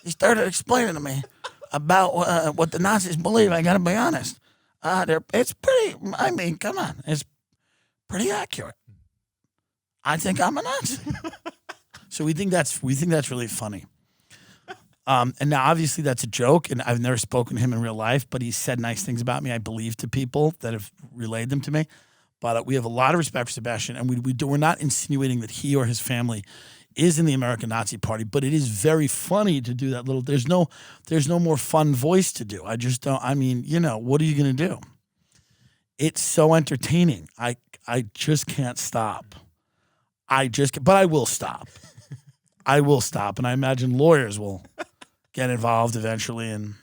He started explaining to me about what the Nazis believe. I got to be honest. It's pretty, I mean, come on. It's pretty accurate. I think I'm a Nazi. So we think that's really funny. And now obviously that's a joke, and I've never spoken to him in real life, but he said nice things about me, I believe, to people that have relayed them to me. But we have a lot of respect for Sebastian, and we're not insinuating that he or his family is in the American Nazi Party, but it is very funny to do that little. There's no more fun voice to do. I just don't. I mean, what are you gonna do? It's so entertaining. I just can't stop. But I will stop. I will stop, and I imagine lawyers will get involved eventually and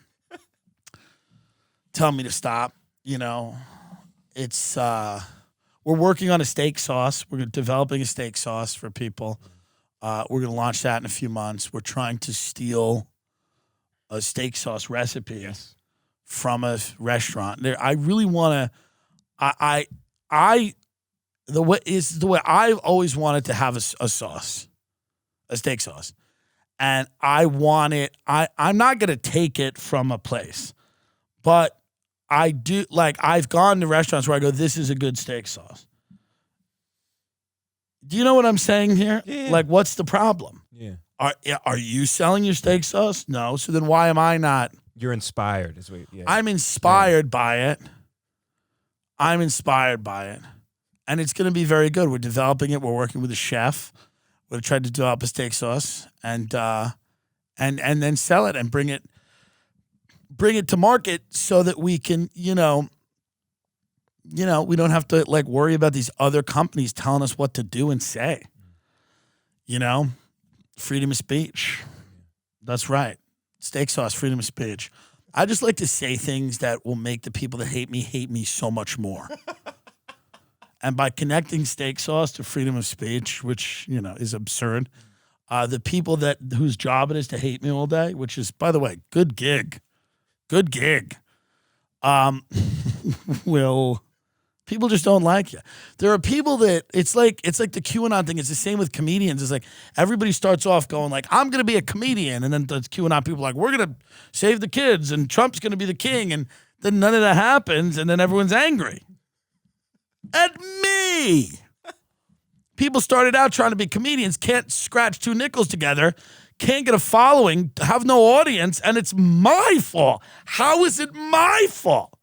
tell me to stop. It's we're working on a steak sauce. We're developing a steak sauce for people. We're going to launch that in a few months. We're trying to steal a steak sauce recipe from a restaurant. I really want to. The way I've always wanted to have a sauce. A steak sauce. And I want it. I'm not going to take it from a place. But I do, I've gone to restaurants where I go, this is a good steak sauce. Do you know what I'm saying here? Yeah. What's the problem? Yeah. Are you selling your steak sauce? No. So then why am I not? You're inspired. I'm inspired by it. I'm inspired by it. And it's going to be very good. We're developing it. We're working with a chef. We're trying to develop a steak sauce and then sell it and bring it to market so that we can, we don't have to worry about these other companies telling us what to do and say. Freedom of speech. That's right. Steak sauce, freedom of speech. I just like to say things that will make the people that hate me so much more. And by connecting steak sauce to freedom of speech, which, you know, is absurd, the people whose job it is to hate me all day, which is, by the way, good gig, will... People just don't like you. There are people that it's like the QAnon thing. It's the same with comedians. It's like everybody starts off going like, I'm going to be a comedian. And then the QAnon people are like, we're going to save the kids and Trump's going to be the king. And then none of that happens. And then everyone's angry at me. People started out trying to be comedians, can't scratch two nickels together, can't get a following, have no audience. And it's my fault. How is it my fault?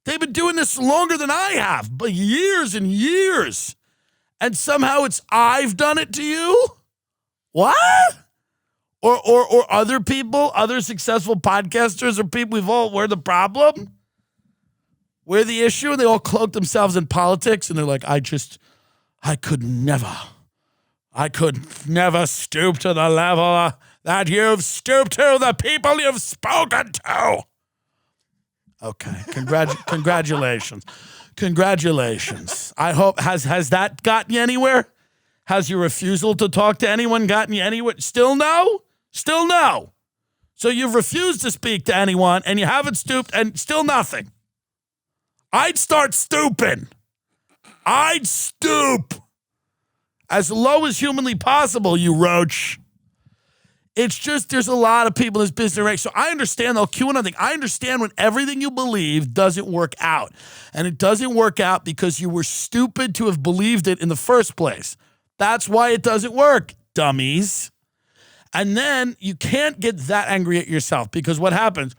They've been doing this longer than I have, but years and years. And somehow it's I've done it to you? What? Or other people, other successful podcasters or people we're the problem? We're the issue? And they all cloak themselves in politics and they're like, I could never stoop to the level that you've stooped to, the people you've spoken to. Okay, congratulations. I hope, has that gotten you anywhere? Has your refusal to talk to anyone gotten you anywhere? Still no? Still no. So you've refused to speak to anyone and you haven't stooped and still nothing. I'd start stooping. I'd stoop as low as humanly possible, you roach. It's just there's a lot of people in this business, right? So I understand the QAnon thing. I understand when everything you believe doesn't work out. And it doesn't work out because you were stupid to have believed it in the first place. That's why it doesn't work, dummies. And then you can't get that angry at yourself because what happens?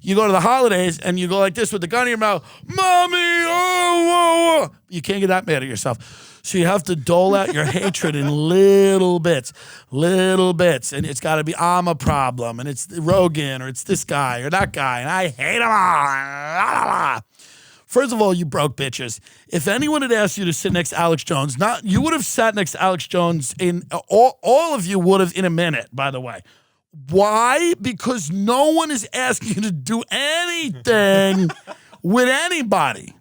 You go to the holidays and you go like this with the gun in your mouth, Mommy, You can't get that mad at yourself. So you have to dole out your hatred in little bits. And it's got to be, I'm a problem, and it's Rogan, or it's this guy, or that guy, and I hate them all. First of all, you broke bitches. If anyone had asked you to sit next to Alex Jones, you would have sat next to Alex Jones all of you would have in a minute, by the way. Why? Because no one is asking you to do anything with anybody.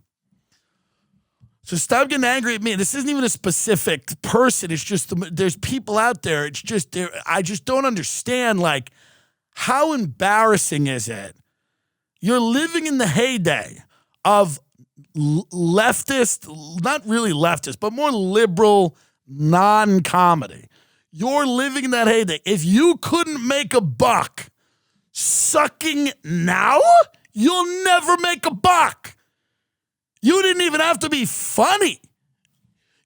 So stop getting angry at me. This isn't even a specific person. It's just there's people out there. It's just I just don't understand, like, how embarrassing is it? You're living in the heyday of leftist, not really leftist, but more liberal non-comedy. You're living in that heyday. If you couldn't make a buck sucking now, you'll never make a buck. You didn't even have to be funny.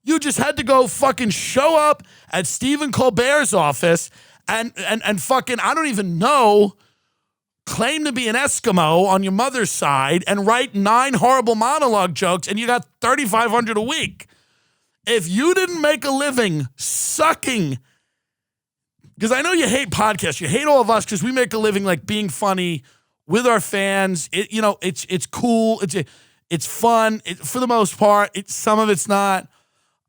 You just had to go fucking show up at Stephen Colbert's office and fucking, I don't even know, claim to be an Eskimo on your mother's side and write 9 horrible monologue jokes and you got $3,500 a week. If you didn't make a living sucking, because I know you hate podcasts, you hate all of us because we make a living like being funny with our fans. It's cool. It's fun for the most part. Some of it's not.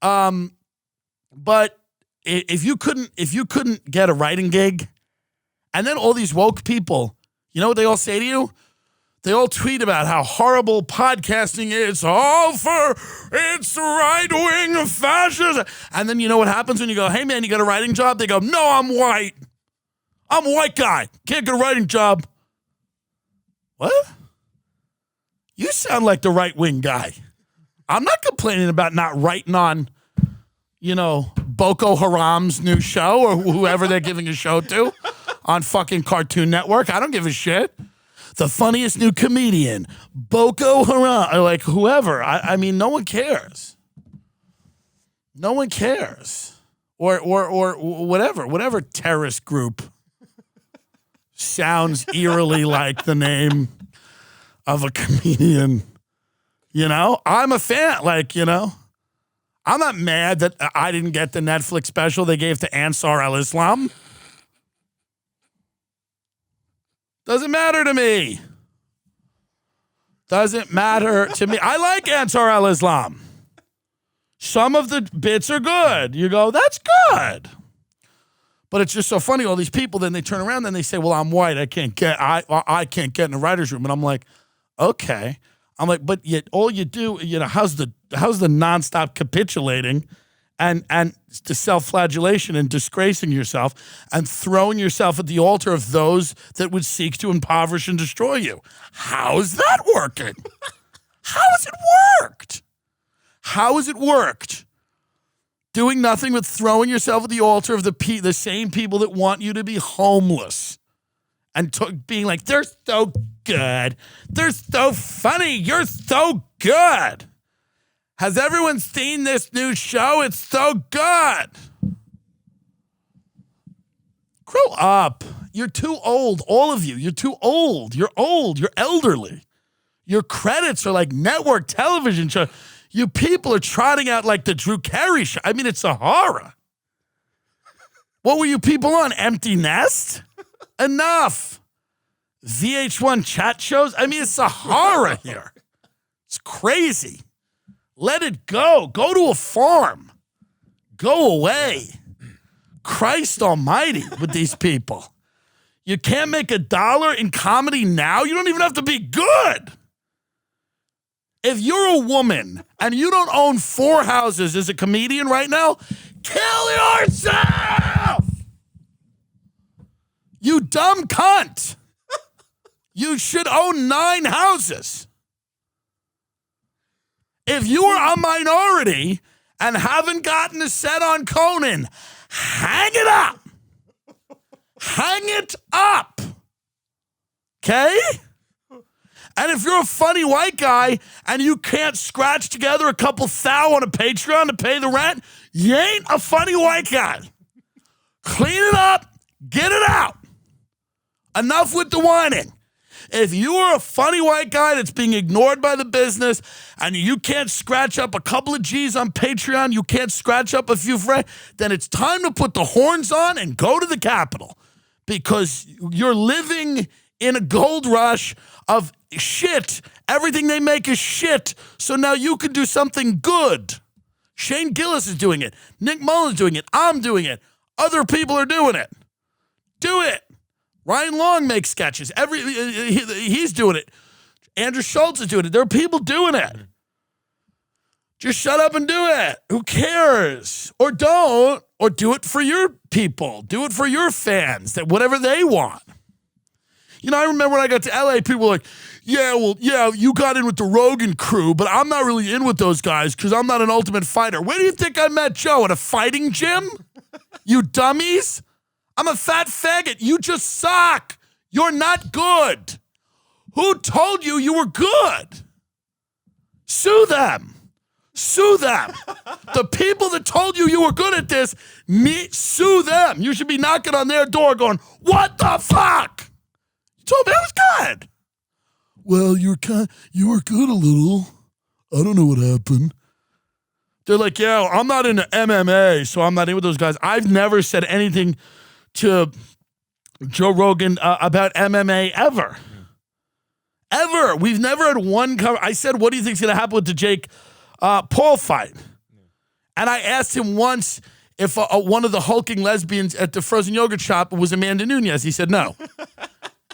But if you couldn't get a writing gig, and then all these woke people, you know what they all say to you? They all tweet about how horrible podcasting is. It's right-wing fascism. And then you know what happens when you go, hey man, you got a writing job? They go, no, I'm white. I'm a white guy. Can't get a writing job. What? You sound like the right-wing guy. I'm not complaining about not writing on, Boko Haram's new show or whoever they're giving a show to on fucking Cartoon Network. I don't give a shit. The funniest new comedian, Boko Haram, or like whoever. I mean, no one cares. No one cares. Or whatever terrorist group sounds eerily like the name of a comedian. I'm a fan. I'm not mad that I didn't get the Netflix special they gave to Ansar al-Islam. Doesn't matter to me. Doesn't matter to me. I like Ansar al-Islam. Some of the bits are good. You go, that's good. But it's just so funny. All these people, then they turn around and they say, well, I'm white. I can't get in the writer's room. And I'm like, okay. I'm like, but yet all you do, how's the nonstop capitulating and the self-flagellation and disgracing yourself and throwing yourself at the altar of those that would seek to impoverish and destroy you? How's that working? How has it worked? How has it worked? Doing nothing but throwing yourself at the altar of the same people that want you to be homeless and being like, they're so good. They're so funny. You're so good. Has everyone seen this new show? It's so good. Grow up. You're too old. All of you. You're too old. You're old. You're elderly. Your credits are like network television show. You people are trotting out like the Drew Carey show. I mean, it's a horror. What were you people on? Empty Nest? Enough. VH1 chat shows? I mean, it's a horror here. It's crazy. Let it go. Go to a farm. Go away. Christ almighty with these people. You can't make $1 in comedy now? You don't even have to be good. If you're a woman and you don't own 4 houses as a comedian right now, kill yourself! You dumb cunt. You should own 9 houses. If you are a minority and haven't gotten a set on Conan, hang it up. Hang it up. Okay? And if you're a funny white guy and you can't scratch together a couple thou on a Patreon to pay the rent, you ain't a funny white guy. Clean it up. Get it out. Enough with the whining. If you are a funny white guy that's being ignored by the business and you can't scratch up a couple of G's on Patreon, you can't scratch up a few friends, then it's time to put the horns on and go to the Capitol because you're living in a gold rush of shit. Everything they make is shit. So now you can do something good. Shane Gillis is doing it. Nick Mullen's doing it. I'm doing it. Other people are doing it. Do it. Ryan Long makes sketches. He's doing it. Andrew Schultz is doing it. There are people doing it. Just shut up and do it. Who cares? Or don't. Or do it for your people. Do it for your fans. That whatever they want. You know, I remember when I got to LA, people were like, yeah, you got in with the Rogan crew, but I'm not really in with those guys because I'm not an ultimate fighter. Where do you think I met Joe? At a fighting gym? You dummies? I'm a fat faggot. You just suck. You're not good. Who told you you were good? Sue them. Sue them. The people that told you you were good at this, sue them. You should be knocking on their door going, what the fuck? You told me I was good. Well, you were good a little. I don't know what happened. They're like, yeah, I'm not into MMA, so I'm not in with those guys. I've never said anything to Joe Rogan about MMA ever. Ever. We've never had one cover. I said, what do you think's going to happen with the Jake Paul fight? And I asked him once if one of the hulking lesbians at the frozen yogurt shop was Amanda Nunes. He said no.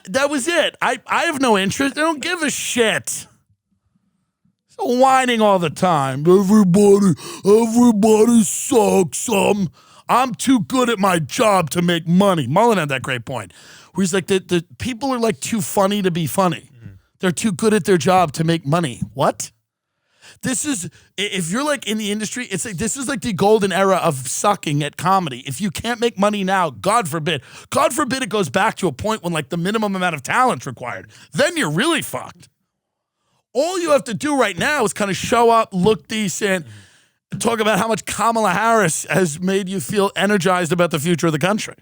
That was it. I have no interest. I don't give a shit. So whining all the time. Everybody sucks. I'm too good at my job to make money. Mullen had that great point where he's like, the people are like too funny to be funny. Mm-hmm. They're too good at their job to make money. What? This is, if you're like in the industry, it's like, this is like the golden era of sucking at comedy. If you can't make money now, God forbid it goes back to a point when like the minimum amount of talent's required. Then you're really fucked. All you have to do right now is kind of show up, look decent, talk about how much Kamala Harris has made you feel energized about the future of the country.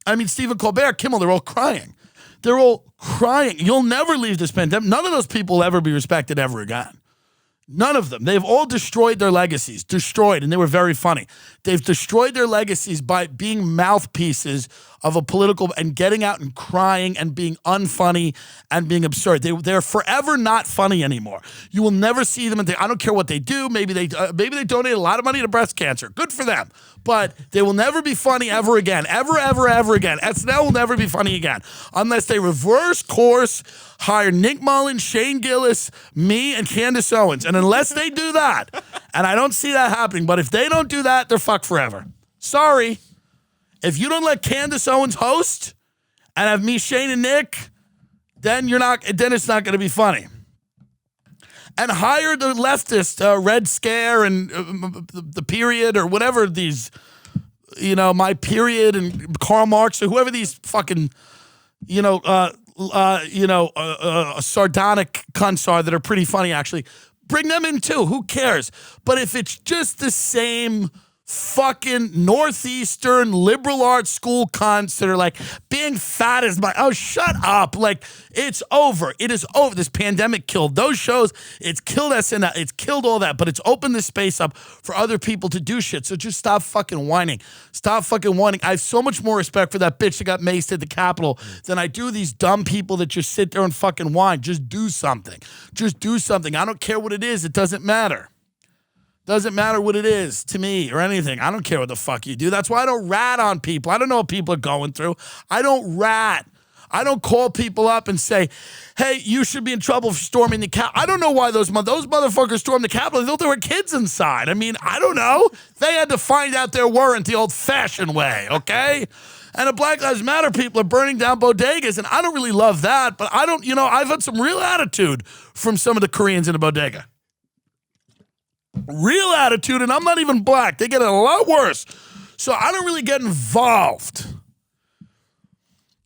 I mean, Stephen Colbert, Kimmel, they're all crying. They're all crying. You'll never leave this pandemic. None of those people will ever be respected ever again. None of them. They've all destroyed their legacies. Destroyed, and they were very funny. They've destroyed their legacies by being mouthpieces of a political and getting out and crying and being unfunny and being absurd. They're forever not funny anymore. You will never see them. I don't care what they do. Maybe they donate a lot of money to breast cancer. Good for them. But they will never be funny ever again. Ever again. SNL will never be funny again. Unless they reverse course, hire Nick Mullen, Shane Gillis, me, and Candace Owens. And unless they do that, and I don't see that happening, but if they don't do that, they're fucked forever. Sorry. If you don't let Candace Owens host and have me, Shane, and Nick, then it's not going to be funny. And hire the leftist, Red Scare and the Period or whatever these, My Period and Karl Marx or whoever these fucking, sardonic cunts are that are pretty funny, actually. Bring them in too. Who cares? But if it's just the same fucking Northeastern liberal arts school cunts that are like, being fat is my, shut up. Like, it's over. It is over. This pandemic killed those shows. It's killed SNL. It's killed all that, but it's opened the space up for other people to do shit. So just stop fucking whining. Stop fucking whining. I have so much more respect for that bitch that got maced at the Capitol than I do these dumb people that just sit there and fucking whine. Just do something. Just do something. I don't care what it is. It doesn't matter. Doesn't matter what it is to me or anything. I don't care what the fuck you do. That's why I don't rat on people. I don't know what people are going through. I don't rat. I don't call people up and say, hey, you should be in trouble for storming the Capitol. I don't know why those motherfuckers stormed the Capitol. They thought there were kids inside. I mean, I don't know. They had to find out there weren't the old-fashioned way, okay? And the Black Lives Matter people are burning down bodegas, and I don't really love that, but I've had some real attitude from some of the Koreans in the bodega. Real attitude, and I'm not even black. They get it a lot worse. So I don't really get involved.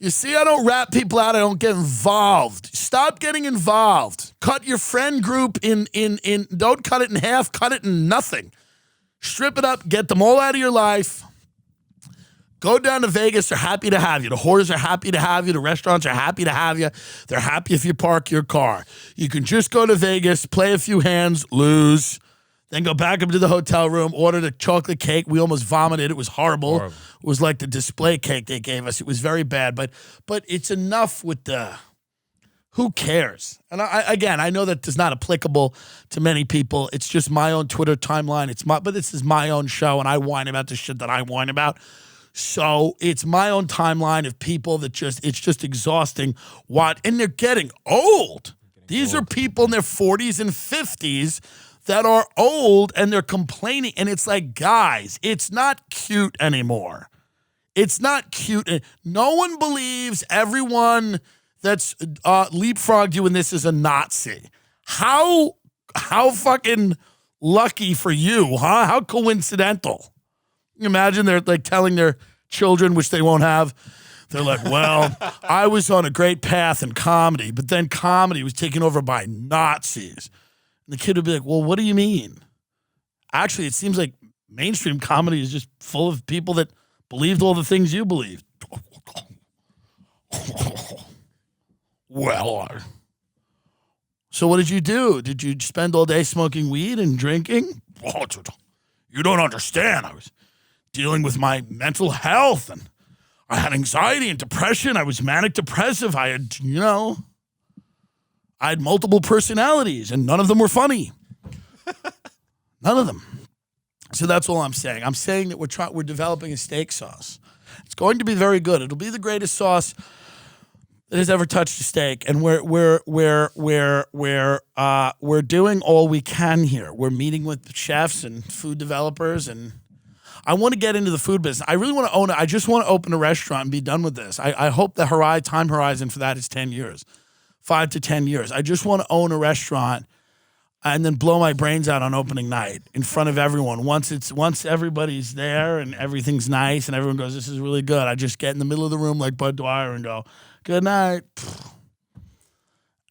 You see, I don't rat people out. I don't get involved. Stop getting involved. Cut your friend group in don't cut it in half, cut it in nothing. Strip it up, get them all out of your life. Go down to Vegas. They're happy to have you. The whores are happy to have you. The restaurants are happy to have you. They're happy if you park your car. You can just go to Vegas, play a few hands, lose. Then go back up to the hotel room, order the chocolate cake. We almost vomited. It was horrible. It was like the display cake they gave us. It was very bad. But it's enough with the, who cares? And I know that is not applicable to many people. It's just my own Twitter timeline. But this is my own show, and I whine about the shit that I whine about. So it's my own timeline of people that it's just exhausting. And they're getting old. These are people in their 40s and 50s that are old and they're complaining. And it's like, guys, it's not cute anymore. It's not cute. No one believes everyone that's leapfrogged you in this is a Nazi. How fucking lucky for you, huh? How coincidental. Imagine they're like telling their children, which they won't have, they're like, well, I was on a great path in comedy, but then comedy was taken over by Nazis. And the kid would be like, well, what do you mean? Actually, it seems like mainstream comedy is just full of people that believed all the things you believed. Well, so what did you do? Did you spend all day smoking weed and drinking? You don't understand. I was dealing with my mental health, and I had anxiety and depression. I was manic depressive. I had multiple personalities, and none of them were funny. None of them. So that's all I'm saying. I'm saying that we're developing a steak sauce. It's going to be very good. It'll be the greatest sauce that has ever touched a steak, and we're doing all we can here. We're meeting with chefs and food developers, and I want to get into the food business. I really want to own it. I just want to open a restaurant and be done with this. I hope the time horizon for that is 10 years. 5 to 10 years. I just want to own a restaurant and then blow my brains out on opening night in front of everyone. Once everybody's there and everything's nice and everyone goes, this is really good, I just get in the middle of the room like Bud Dwyer and go, good night.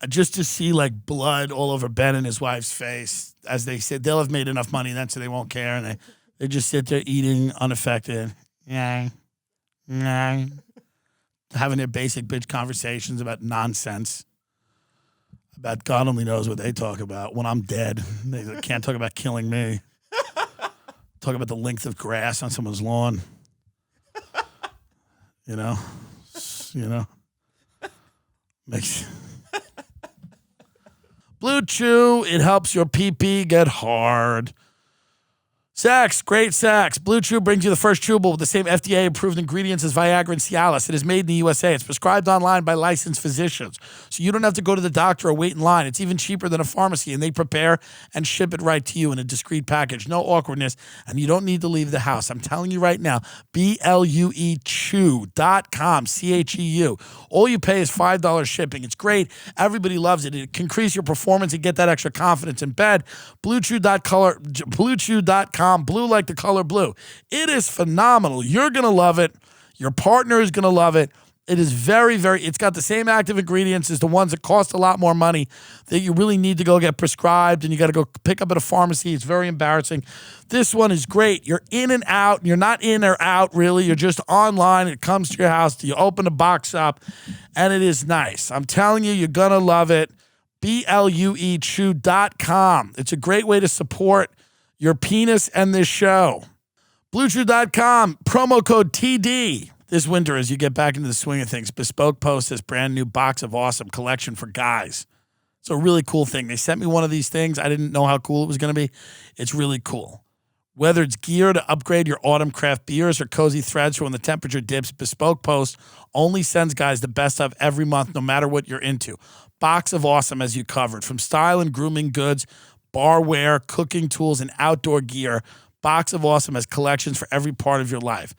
Just to see like blood all over Ben and his wife's face as they sit. They'll have made enough money then so they won't care, and they just sit there eating unaffected. Yeah. Having their basic bitch conversations about nonsense. I bet God only knows what they talk about when I'm dead. They can't talk about killing me. Talk about the length of grass on someone's lawn. You know? Makes... Blue Chew, it helps your pee-pee get hard. Sex, great sex. Blue Chew brings you the first chewable with the same FDA-approved ingredients as Viagra and Cialis. It is made in the USA. It's prescribed online by licensed physicians. So you don't have to go to the doctor or wait in line. It's even cheaper than a pharmacy, and they prepare and ship it right to you in a discreet package. No awkwardness, and you don't need to leave the house. I'm telling you right now, BLUEchew.com, CHEU. All you pay is $5 shipping. It's great. Everybody loves it. It can increase your performance and get that extra confidence in bed. BlueChew.com. Blue like the color blue. It is phenomenal. You're going to love it. Your partner is going to love it. It is very, very, it's got the same active ingredients as the ones that cost a lot more money that you really need to go get prescribed and you got to go pick up at a pharmacy. It's very embarrassing. This one is great. You're in and out. You're not in or out, really. You're just online. It comes to your house. You open the box up, and it is nice. I'm telling you, you're going to love it. BLUEchew.com. It's a great way to support your penis and this show. BlueChew.com, promo code TD. This winter, as you get back into the swing of things, Bespoke Post this brand new Box of Awesome collection for guys. It's a really cool thing. They sent me one of these things. I didn't know how cool it was going to be. It's really cool. Whether it's gear to upgrade your autumn craft beers or cozy threads for when the temperature dips, Bespoke Post only sends guys the best of every month, no matter what you're into. Box of Awesome, as you covered, from style and grooming goods, barware, cooking tools, and outdoor gear. Box of Awesome has collections for every part of your life.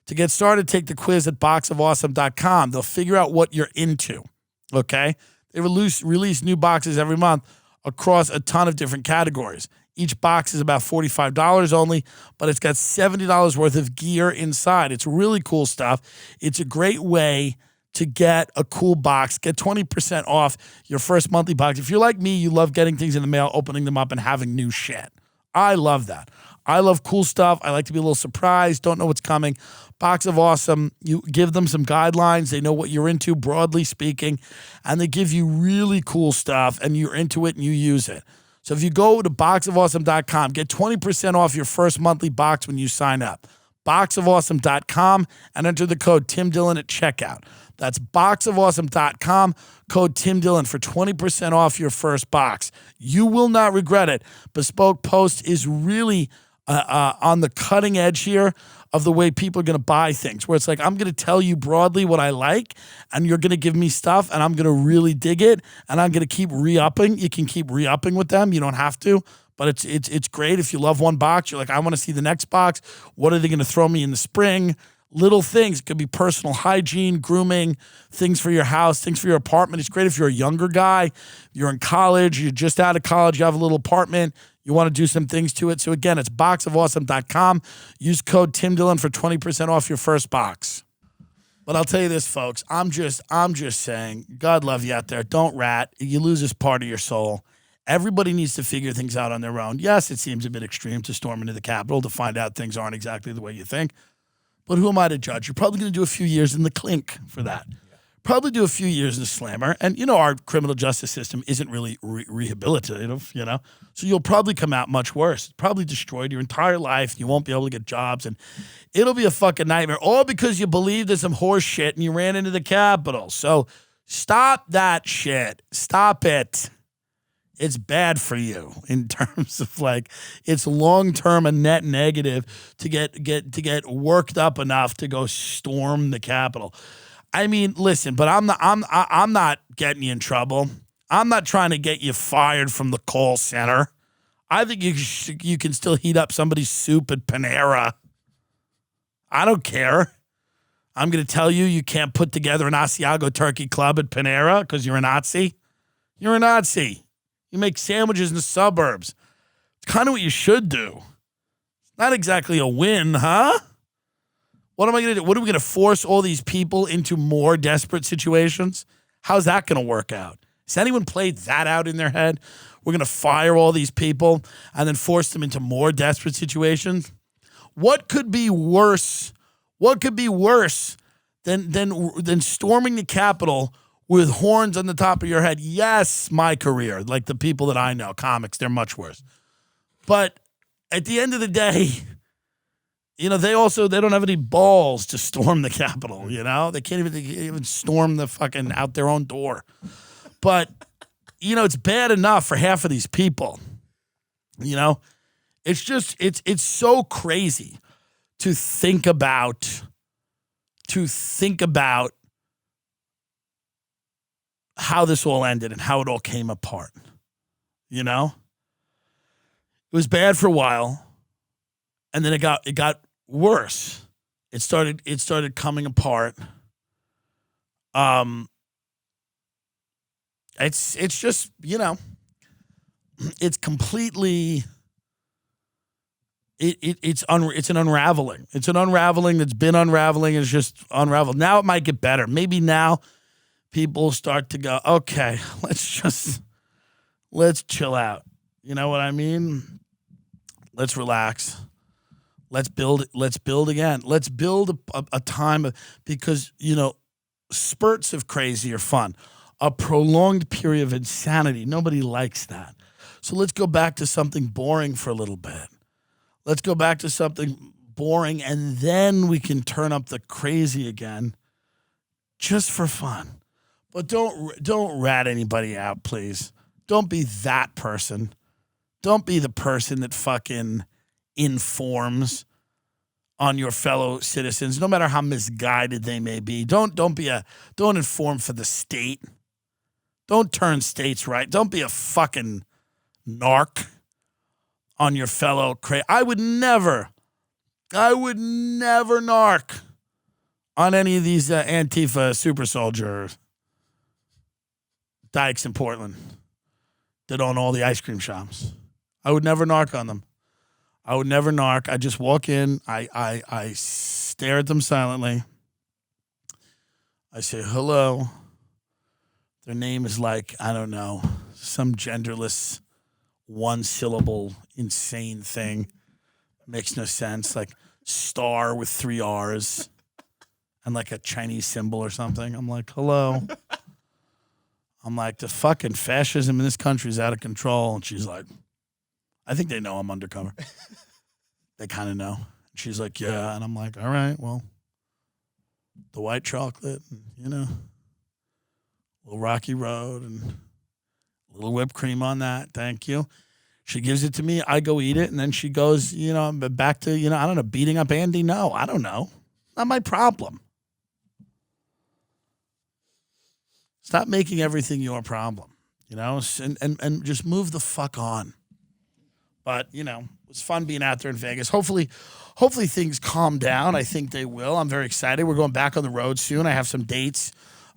To get started, take the quiz at boxofawesome.com. They'll figure out what you're into, okay? They release new boxes every month across a ton of different categories. Each box is about $45 only, but it's got $70 worth of gear inside. It's really cool stuff. It's a great way to get a cool box. Get 20% off your first monthly box. If you're like me, you love getting things in the mail, opening them up, and having new shit. I love that. I love cool stuff. I like to be a little surprised, don't know what's coming. Box of Awesome, you give them some guidelines. They know what you're into, broadly speaking, and they give you really cool stuff, and you're into it, and you use it. So if you go to boxofawesome.com, get 20% off your first monthly box when you sign up. Boxofawesome.com, and enter the code TIMDILLON at checkout. That's boxofawesome.com, code TIMDILLON for 20% off your first box. You will not regret it. Bespoke Post is really on the cutting edge here of the way people are going to buy things, where it's like, I'm going to tell you broadly what I like, and you're going to give me stuff, and I'm going to really dig it, and I'm going to keep re-upping. You can keep re-upping with them. You don't have to, but it's great. If you love one box, you're like, I want to see the next box. What are they going to throw me in the spring? Little things. It could be personal hygiene, grooming, things for your house, things for your apartment. It's great if you're a younger guy, you're in college, you're just out of college, you have a little apartment, you want to do some things to it. So again, it's boxofawesome.com. Use code TIMDILLON for 20% off your first box. But I'll tell you this, folks, I'm just saying, God love you out there. Don't rat. You lose this part of your soul. Everybody needs to figure things out on their own. Yes, it seems a bit extreme to storm into the Capitol to find out things aren't exactly the way you think. But who am I to judge? You're probably going to do a few years in the clink for that. Probably do a few years in the slammer. And, you know, our criminal justice system isn't really rehabilitative, you know. So you'll probably come out much worse. Probably destroyed your entire life. You won't be able to get jobs. And it'll be a fucking nightmare. All because you believed in some horse shit and you ran into the Capitol. So stop that shit. Stop it. It's bad for you in terms of like it's long-term a net negative to get worked up enough to go storm the Capitol. I mean, listen, but I'm not getting you in trouble. I'm not trying to get you fired from the call center. I think you can still heat up somebody's soup at Panera. I don't care. I'm going to tell you can't put together an Asiago turkey club at Panera because you're a Nazi. You're a Nazi. You make sandwiches in the suburbs. It's kind of what you should do. Not exactly a win, huh? What am I going to do? What are we going to force all these people into more desperate situations? How's that going to work out? Has anyone played that out in their head? We're going to fire all these people and then force them into more desperate situations? What could be worse? What could be worse than storming the Capitol with horns on the top of your head. Yes, my career, like the people that I know, comics, they're much worse. But at the end of the day, you know, they don't have any balls to storm the Capitol, you know? They can't even storm the fucking out their own door. But, you know, it's bad enough for half of these people, you know? It's just, it's so crazy to think about how this all ended and how it all came apart, you know? It was bad for a while, and then it got worse. It started coming apart. It's just, you know, it's completely it's an unraveling. It's an unraveling that's been unraveling. It's just unraveled. Now it might get better. Maybe now people start to go, okay, let's chill out. You know what I mean? Let's relax. Let's build again. Let's build a time because, you know, spurts of crazy are fun. A prolonged period of insanity, nobody likes that. So let's go back to something boring for a little bit. Let's go back to something boring, and then we can turn up the crazy again just for fun. But don't rat anybody out, please. Don't be that person. Don't be the person that fucking informs on your fellow citizens, no matter how misguided they may be. Don't inform for the state. Don't turn states right. Don't be a fucking narc on your fellow I would never narc on any of these Antifa super soldier dykes in Portland that own all the ice cream shops. I would never narc on them. I would never narc. I just walk in. I stare at them silently. I say, hello. Their name is like, I don't know, some genderless, one-syllable, insane thing. Makes no sense. Like star with 3 R's and like a Chinese symbol or something. I'm like, hello. I'm like, the fucking fascism in this country is out of control. And she's like, I think they know I'm undercover. They kind of know. She's like, yeah. And I'm like, all right, well, the white chocolate, you know, a little Rocky Road and a little whipped cream on that. Thank you. She gives it to me. I go eat it. And then she goes, you know, back to, you know, I don't know, beating up Andy. No, I don't know. Not my problem. Stop making everything your problem, you know, and just move the fuck on. But, you know, it was fun being out there in Vegas. Hopefully things calm down. I think they will. I'm very excited. We're going back on the road soon. I have some dates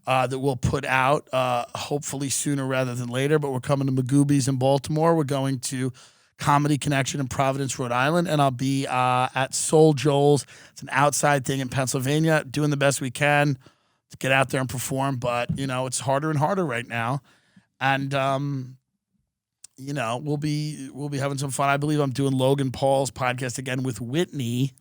that we'll put out hopefully sooner rather than later. But we're coming to Magoobies in Baltimore. We're going to Comedy Connection in Providence, Rhode Island. And I'll be at Soul Joel's. It's an outside thing in Pennsylvania, doing the best we can to get out there and perform. But, you know, it's harder and harder right now. And, you know, we'll be having some fun. I believe I'm doing Logan Paul's podcast again with Whitney,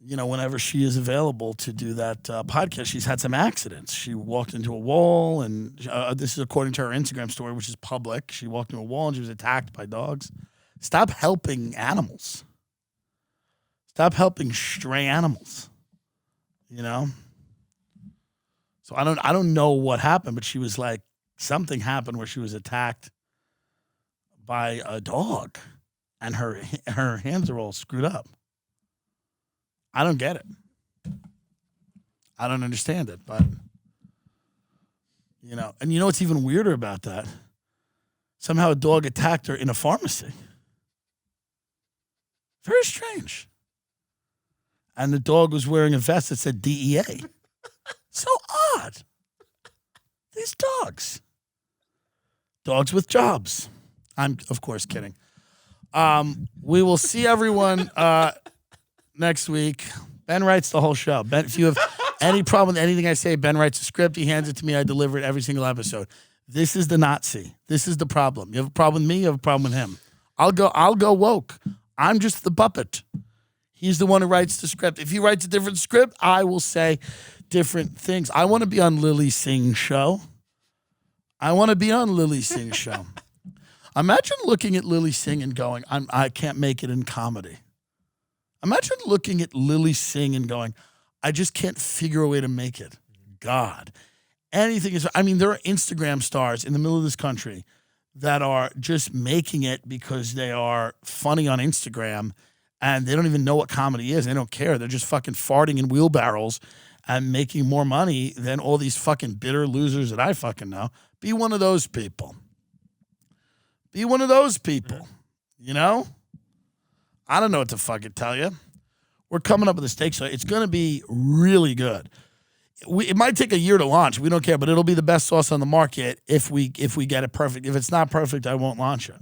you know, whenever she is available to do that podcast. She's had some accidents. She walked into a wall, and this is according to her Instagram story, which is public. She walked into a wall, and she was attacked by dogs. Stop helping animals. Stop helping stray animals, you know? So I don't know what happened, but she was like, something happened where she was attacked by a dog, and her hands are all screwed up. I don't get it. I don't understand it, but, you know, and you know what's even weirder about that? Somehow a dog attacked her in a pharmacy. Very strange. And the dog was wearing a vest that said DEA. So odd. These dogs. Dogs with jobs. I'm, of course, kidding. We will see everyone next week. Ben writes the whole show. Ben, if you have any problem with anything I say, Ben writes a script. He hands it to me. I deliver it every single episode. This is the Nazi. This is the problem. You have a problem with me. You have a problem with him. I'll go woke. I'm just the puppet. He's the one who writes the script. If he writes a different script, I will say, different things. I want to be on Lily Singh's show. Imagine looking at Lily Singh and going, I can't make it in comedy. Imagine looking at Lily Singh and going, I just can't figure a way to make it. God. Anything is, there are Instagram stars in the middle of this country that are just making it because they are funny on Instagram and they don't even know what comedy is. They don't care. They're just fucking farting in wheelbarrows and making more money than all these fucking bitter losers that I fucking know. Be one of those people. Be one of those people, you know? I don't know what to fucking tell you. We're coming up with a steak show. It's going to be really good. It might take a year to launch. We don't care, but it'll be the best sauce on the market if we get it perfect. If it's not perfect, I won't launch it.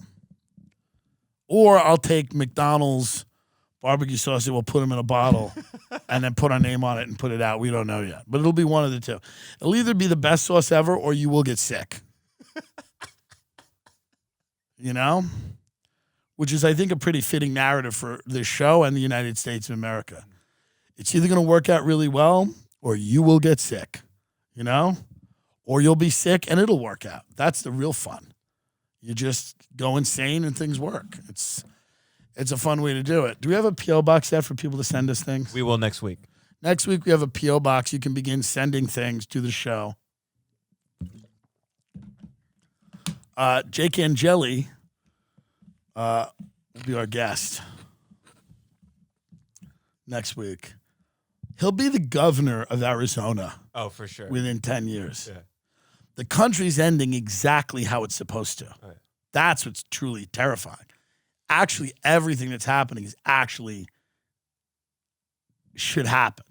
Or I'll take McDonald's barbecue sauce and we'll put them in a bottle and then put our name on it and put it out. We don't know yet, but it'll be one of the two. It'll either be the best sauce ever or you will get sick. You know? Which is, I think, a pretty fitting narrative for this show and the United States of America. It's either going to work out really well or you will get sick, you know? Or you'll be sick and it'll work out. That's the real fun. You just go insane and things work. It's a fun way to do it. Do we have a P.O. box yet for people to send us things? We will next week. Next week we have a P.O. box. You can begin sending things to the show. Jake Angeli will be our guest next week. He'll be the governor of Arizona. Oh, for sure. Within 10 years. Yeah. The country's ending exactly how it's supposed to. Oh, yeah. That's what's truly terrifying. Actually, everything that's happening is actually should happen.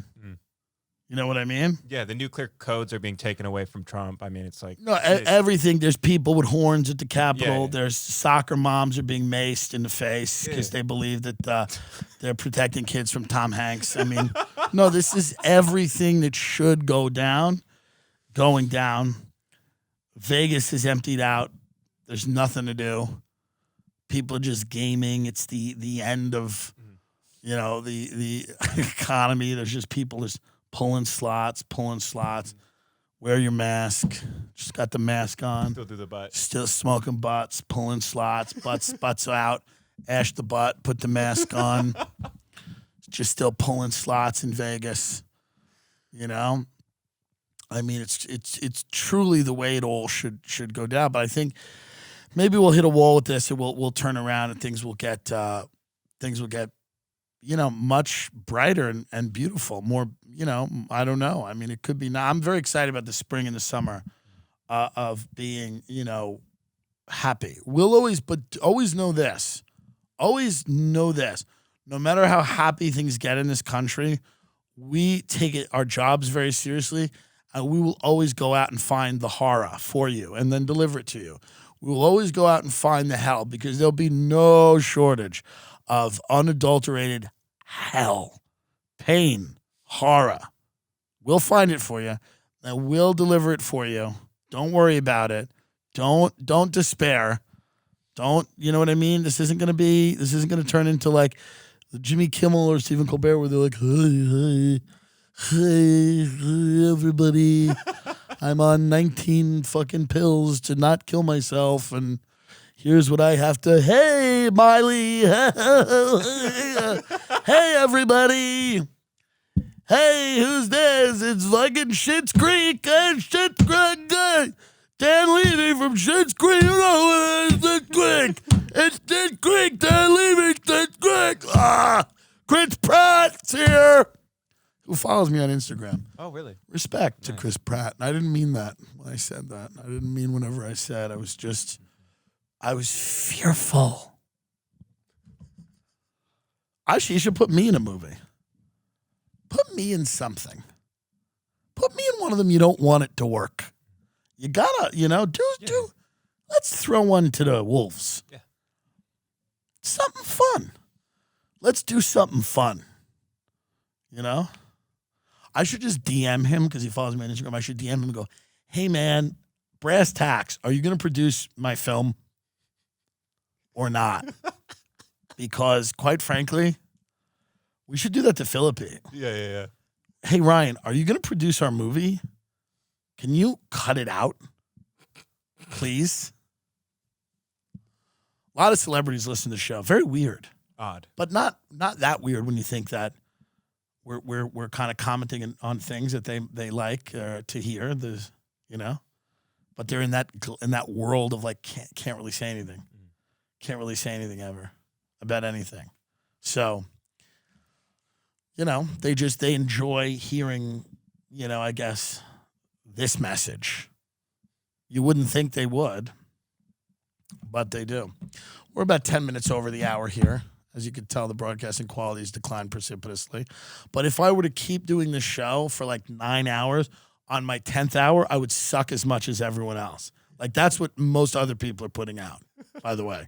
You know what I mean? Yeah, the nuclear codes are being taken away from Trump. It's like... No, everything. There's people with horns at the Capitol. Yeah. There's soccer moms are being maced in the face because they believe that they're protecting kids from Tom Hanks. No, this is everything that should go down, going down. Vegas is emptied out. There's nothing to do. People are just gaming. It's the end of, the economy. There's just people just pulling slots. Wear your mask. Just got the mask on. Still do the butt. Still smoking butts, pulling slots, butts out. Ash the butt, put the mask on. Just still pulling slots in Vegas. It's truly the way it all should go down. But I think maybe we'll hit a wall with this, and we'll turn around, and things will get much brighter and beautiful. More, I don't know. It could be now. I'm very excited about the spring and the summer of being, happy. We'll always know this. Always know this. No matter how happy things get in this country, we take our jobs very seriously, and we will always go out and find the horror for you and then deliver it to you. We will always go out and find the hell, because there'll be no shortage of unadulterated hell, pain, horror. We'll find it for you, and we'll deliver it for you. Don't worry about it. Don't despair. Don't, you know what I mean? This isn't going to turn into like Jimmy Kimmel or Stephen Colbert, where they're like, hey, everybody, I'm on 19 fucking pills to not kill myself, and here's what I have to, hey, Miley, hey, everybody, hey, who's this? It's fucking Schitt's Creek, and Schitt's Creek, Dan Levy from Schitt's Creek, Schitt's Creek, it's Schitt's Creek, Dan Levy, Schitt's Creek, Chris Pratt's here, who follows me on Instagram. Oh, really? Respect to Chris Pratt. And I didn't mean that when I said that. I didn't mean whenever I said. I was fearful. Actually, you should put me in a movie. Put me in something. Put me in one of them you don't want it to work. You gotta, do. Let's throw one to the wolves. Yeah. Something fun. Let's do something fun. I should just DM him, because he follows me on Instagram. I should DM him and go, hey, man, brass tacks, are you going to produce my film or not? Because, quite frankly, we should do that to Philippi. Yeah. hey, Ryan, are you going to produce our movie? Can you cut it out, please? A lot of celebrities listen to the show. Very weird. Odd. But not that weird when you think that we're kind of commenting on things that they like to hear. There's, but they're in that world of like can't really say anything. Can't really say anything ever about anything. So, they enjoy hearing, I guess, this message. You wouldn't think they would, but they do. We're about 10 minutes over the hour here. As you can tell, the broadcasting quality has declined precipitously. But if I were to keep doing this show for like 9 hours, on my 10th hour, I would suck as much as everyone else. Like, that's what most other people are putting out, by the way,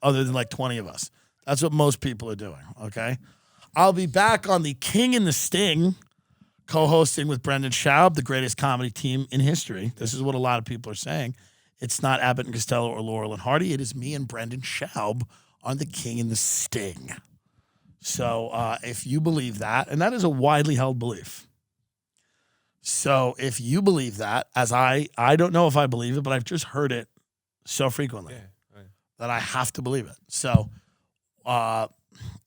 other than like 20 of us. That's what most people are doing, okay? I'll be back on the King and the Sting, co-hosting with Brendan Schaub, the greatest comedy team in history. This is what a lot of people are saying. It's not Abbott and Costello or Laurel and Hardy. It is me and Brendan Schaub on the King and the Sting. So if you believe that, and that is a widely held belief. So if you believe that, as I don't know if I believe it, but I've just heard it so frequently that I have to believe it. So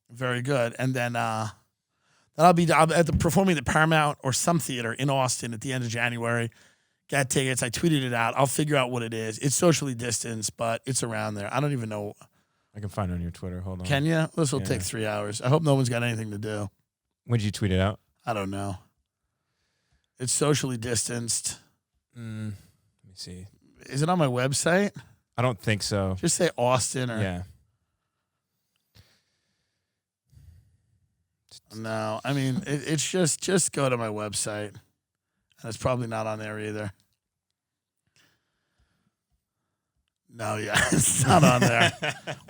very good. And then I'll be performing at the Paramount or some theater in Austin at the end of January. Got tickets. I tweeted it out. I'll figure out what it is. It's socially distanced, but it's around there. I don't even know. I can find it on your Twitter. Hold on. Can you? This will take 3 hours. I hope no one's got anything to do. When did you tweet it out? I don't know. It's socially distanced. Let me see. Is it on my website? I don't think so. Just say Austin or... Yeah. No, I mean, it's just go to my website. And it's probably not on there either. No, yeah, it's not on there.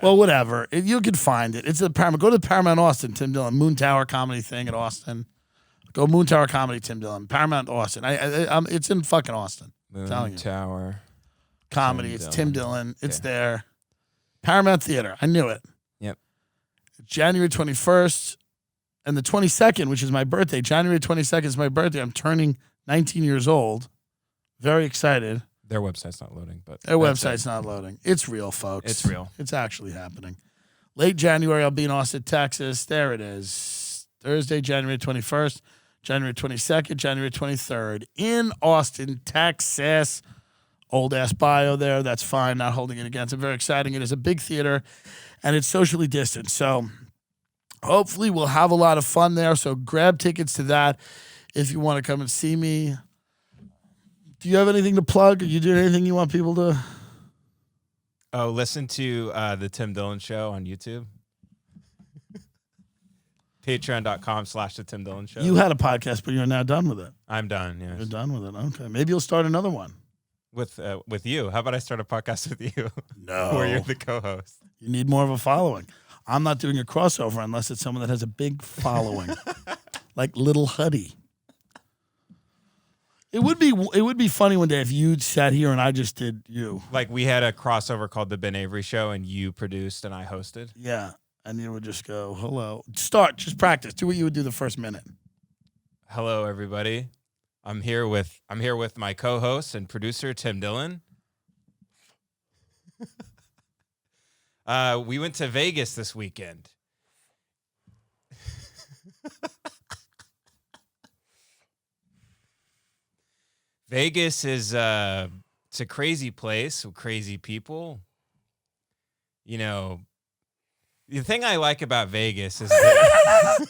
Well, whatever. You can find it. It's at Paramount. Go to the Paramount Austin, Tim Dillon. Moon Tower comedy thing at Austin. Go Moon Tower comedy, Tim Dillon. Paramount Austin. It's in fucking Austin. Moon Tower comedy. It's Tim Dillon. It's there. Paramount Theater. I knew it. Yep. January 21st and the 22nd, which is my birthday. January 22nd is my birthday. I'm turning 19 years old. Very excited. Their website's not loading, but their website's not loading. It's real, folks. It's real. It's actually happening. Late January, I'll be in Austin, Texas. There it is. Thursday, January 21st, January 22nd, January 23rd in Austin, Texas. Old ass bio there. That's fine. Not holding it against. It's very exciting. It is a big theater, and it's socially distanced. So hopefully we'll have a lot of fun there. So grab tickets to that if you want to come and see me. Do you have anything to plug? Are you doing anything you want people to? Oh, listen to the Tim Dillon Show on YouTube. Patreon.com/the Tim Dillon Show. You had a podcast, but you're now done with it. I'm done, yes. You're done with it. Okay. Maybe you'll start another one. With you. How about I start a podcast with you? No. Where you're the co-host. You need more of a following. I'm not doing a crossover unless it's someone that has a big following. Like Little Huddy. It would be funny one day if you sat here and I just did you. Like we had a crossover called the Ben Avery Show and you produced and I hosted. Yeah. And you would just go, hello. Just practice. Do what you would do the first minute. Hello, everybody. I'm here with my co-host and producer, Tim Dillon. We went to Vegas this weekend. Vegas is it's a crazy place with crazy people. You know, the thing I like about Vegas is that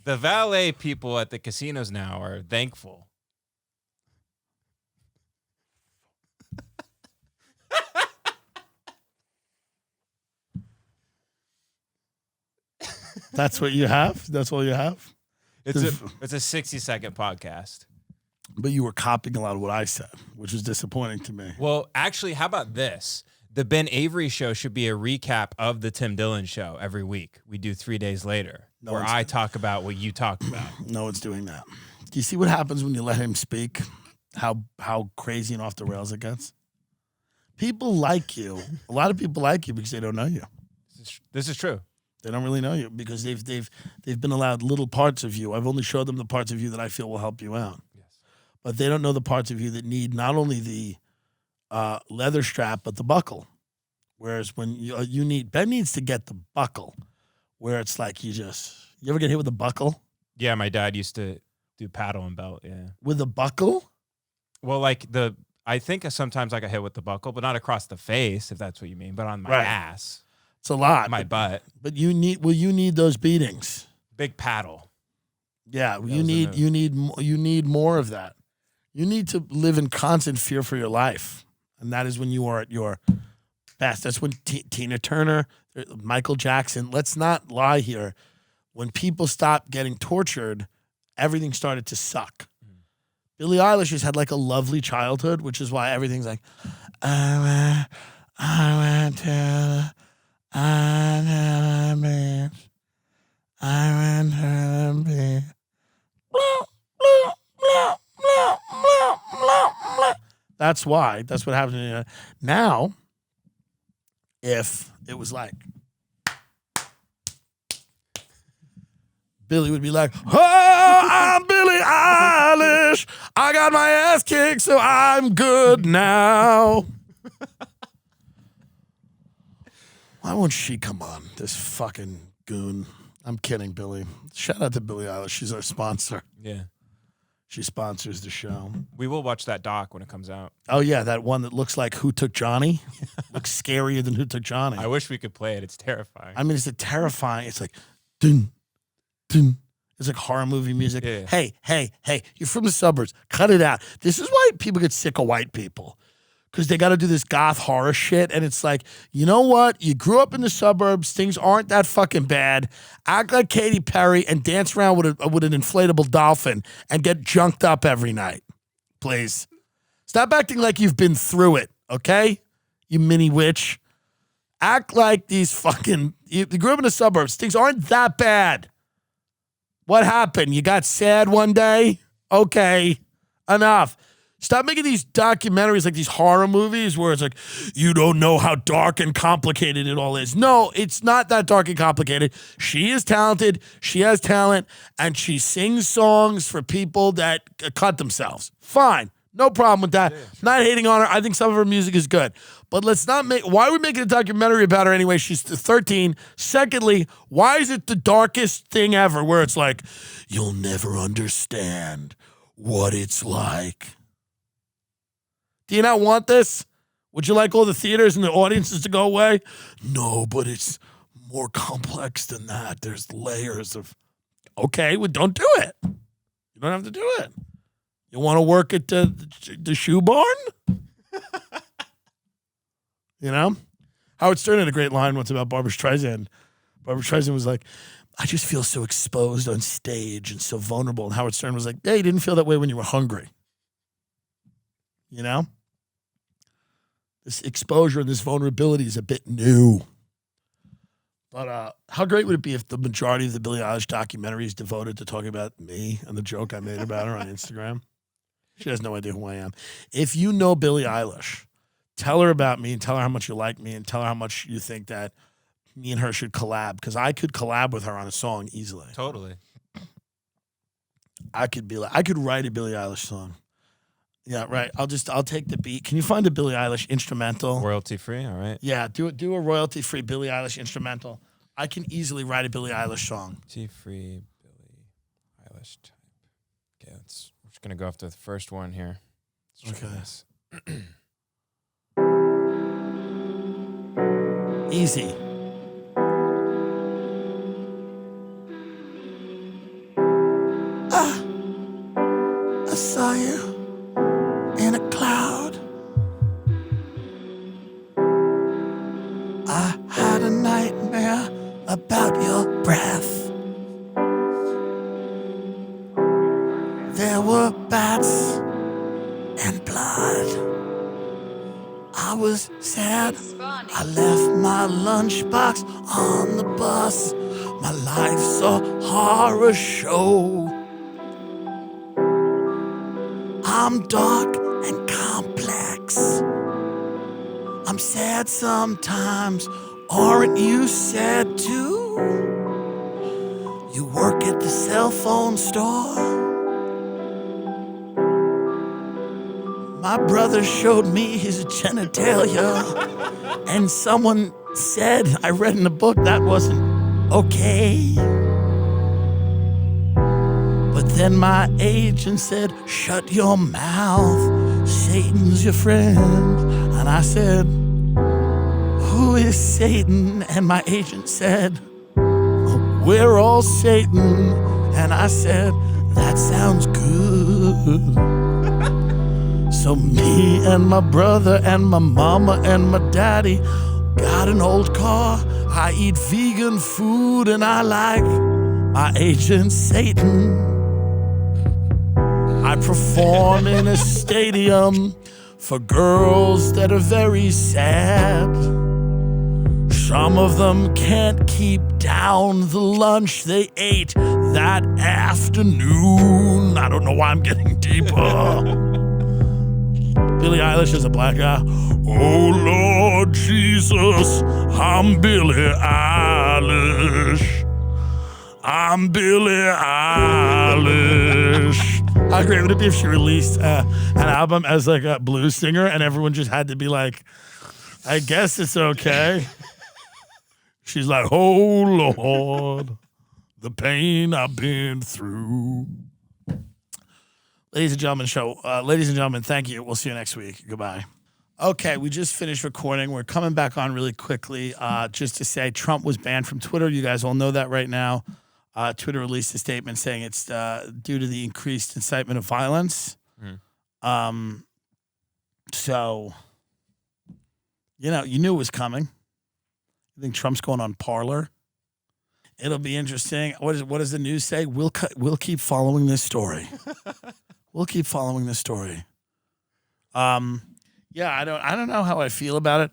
the valet people at the casinos now are thankful. That's what you have? That's all you have? It's a 60-second podcast. But you were copying a lot of what I said, which was disappointing to me. Well, actually, how about this? The Ben Avery Show should be a recap of the Tim Dillon Show every week. We do 3 days later, where I talk about what you talked about. No one's doing that. Do you see what happens when you let him speak? How crazy and off the rails it gets? People like you. A lot of people like you because they don't know you. This is true. They don't really know you because they've been allowed little parts of you. I've only showed them the parts of you that I feel will help you out. Yes. But they don't know the parts of you that need not only the leather strap but the buckle. Whereas when you need Ben needs to get the buckle, where it's like you ever get hit with a buckle? Yeah, my dad used to do paddle and belt. Yeah. With a buckle? Well, I think sometimes I got hit with the buckle, but not across the face, if that's what you mean, but on my Right. ass. It's a lot. My butt. But you need those beatings. Big paddle. Yeah, you need more of that. You need to live in constant fear for your life, and that is when you are at your best. That's when Tina Turner, Michael Jackson. Let's not lie here. When people stopped getting tortured, everything started to suck. Billie Eilish has had like a lovely childhood, which is why everything's like, I went to the beach. I went to the beach. That's why. That's what happened. Now, if it was like, Billy would be like, oh, I'm Billie Eilish. I got my ass kicked, so I'm good now. Why won't she come on, this fucking goon? I'm kidding, Billy. Shout out to Billie Eilish. She's our sponsor. Yeah. She sponsors the show. We will watch that doc when it comes out. Oh, yeah, that one that looks like Who Took Johnny? Looks scarier than Who Took Johnny. I wish we could play it. It's terrifying. I mean, it's a terrifying. It's like, dun, dun. It's like horror movie music. Yeah. Hey, you're from the suburbs. Cut it out. This is why people get sick of white people. Because they got to do this goth horror shit. And it's like, you know what? You grew up in the suburbs. Things aren't that fucking bad. Act like Katy Perry and dance around with an inflatable dolphin and get junked up every night. Please. Stop acting like you've been through it, okay? You mini witch. Act like these fucking... You grew up in the suburbs. Things aren't that bad. What happened? You got sad one day? Okay, enough. Stop making these documentaries like these horror movies where it's like, you don't know how dark and complicated it all is. No, it's not that dark and complicated. She is talented. She has talent. And she sings songs for people that cut themselves. Fine. No problem with that. Not hating on her. I think some of her music is good. But let's not make... Why are we making a documentary about her anyway? She's 13. Secondly, why is it the darkest thing ever where it's like, you'll never understand what it's like? Do you not want this? Would you like all the theaters and the audiences to go away? No, but it's more complex than that. There's layers of... Okay, well, don't do it. You don't have to do it. You want to work at the shoe barn? You know? Howard Stern had a great line once about Barbra Streisand. Barbra Streisand was like, I just feel so exposed on stage and so vulnerable. And Howard Stern was like, yeah, you didn't feel that way when you were hungry. You know? This exposure and this vulnerability is a bit new. But how great would it be if the majority of the Billie Eilish documentary is devoted to talking about me and the joke I made about her on Instagram? She has no idea who I am. If you know Billie Eilish, tell her about me and tell her how much you like me and tell her how much you think that me and her should collab, because I could collab with her on a song easily. Totally. I could write a Billie Eilish song. Yeah, right. I'll take the beat. Can you find a Billie Eilish instrumental? Royalty free, all right. Yeah, do a royalty free Billie Eilish instrumental. I can easily write a Billie Eilish song. Royalty free Billie Eilish type. Okay, we're just gonna go after the first one here. Okay. Easy. I saw you in a cloud. I had a nightmare about your breath. There were bats and blood. I was sad. I left my lunchbox on the bus. My life's a horror show. I'm dark and complex. I'm sad sometimes, aren't you sad too? You work at the cell phone store. My brother showed me his genitalia, and someone said, I read in a book that wasn't okay. But then my agent said, shut your mouth, Satan's your friend. And I said, who is Satan? And my agent said, we're all Satan. And I said, that sounds good. So me and my brother and my mama and my daddy got an old car. I eat vegan food and I like my agent Satan. I perform in a stadium for girls that are very sad. Some of them can't keep down the lunch they ate that afternoon. I don't know why I'm getting deeper. Billie Eilish is a black guy. Oh Lord Jesus, I'm Billie Eilish. I'm Billie Eilish. How great would it be if she released an album as like a blues singer and everyone just had to be like, I guess it's okay. She's like, oh Lord, the pain I've been through. Ladies and gentlemen, thank you. We'll see you next week. Goodbye. Okay, we just finished recording. We're coming back on really quickly just to say Trump was banned from Twitter. You guys all know that right now. Twitter released a statement saying it's due to the increased incitement of violence. So, you knew it was coming. I think Trump's going on Parler. It'll be interesting. What does the news say? We'll keep following this story. We'll keep following this story. Yeah, I don't know how I feel about it.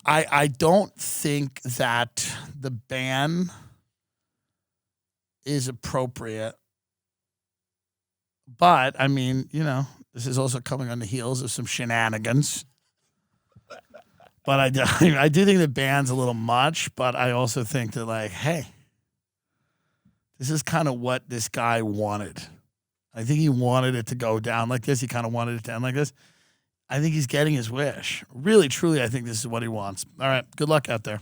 I don't think that the ban is appropriate. But I mean, this is also coming on the heels of some shenanigans. But I do think the ban's a little much, but I also think that, like, hey, this is kind of what this guy wanted. I think he wanted it to go down like this. He kind of wanted it to end like this. I think he's getting his wish. Really, truly, I think this is what he wants. All right, good luck out there.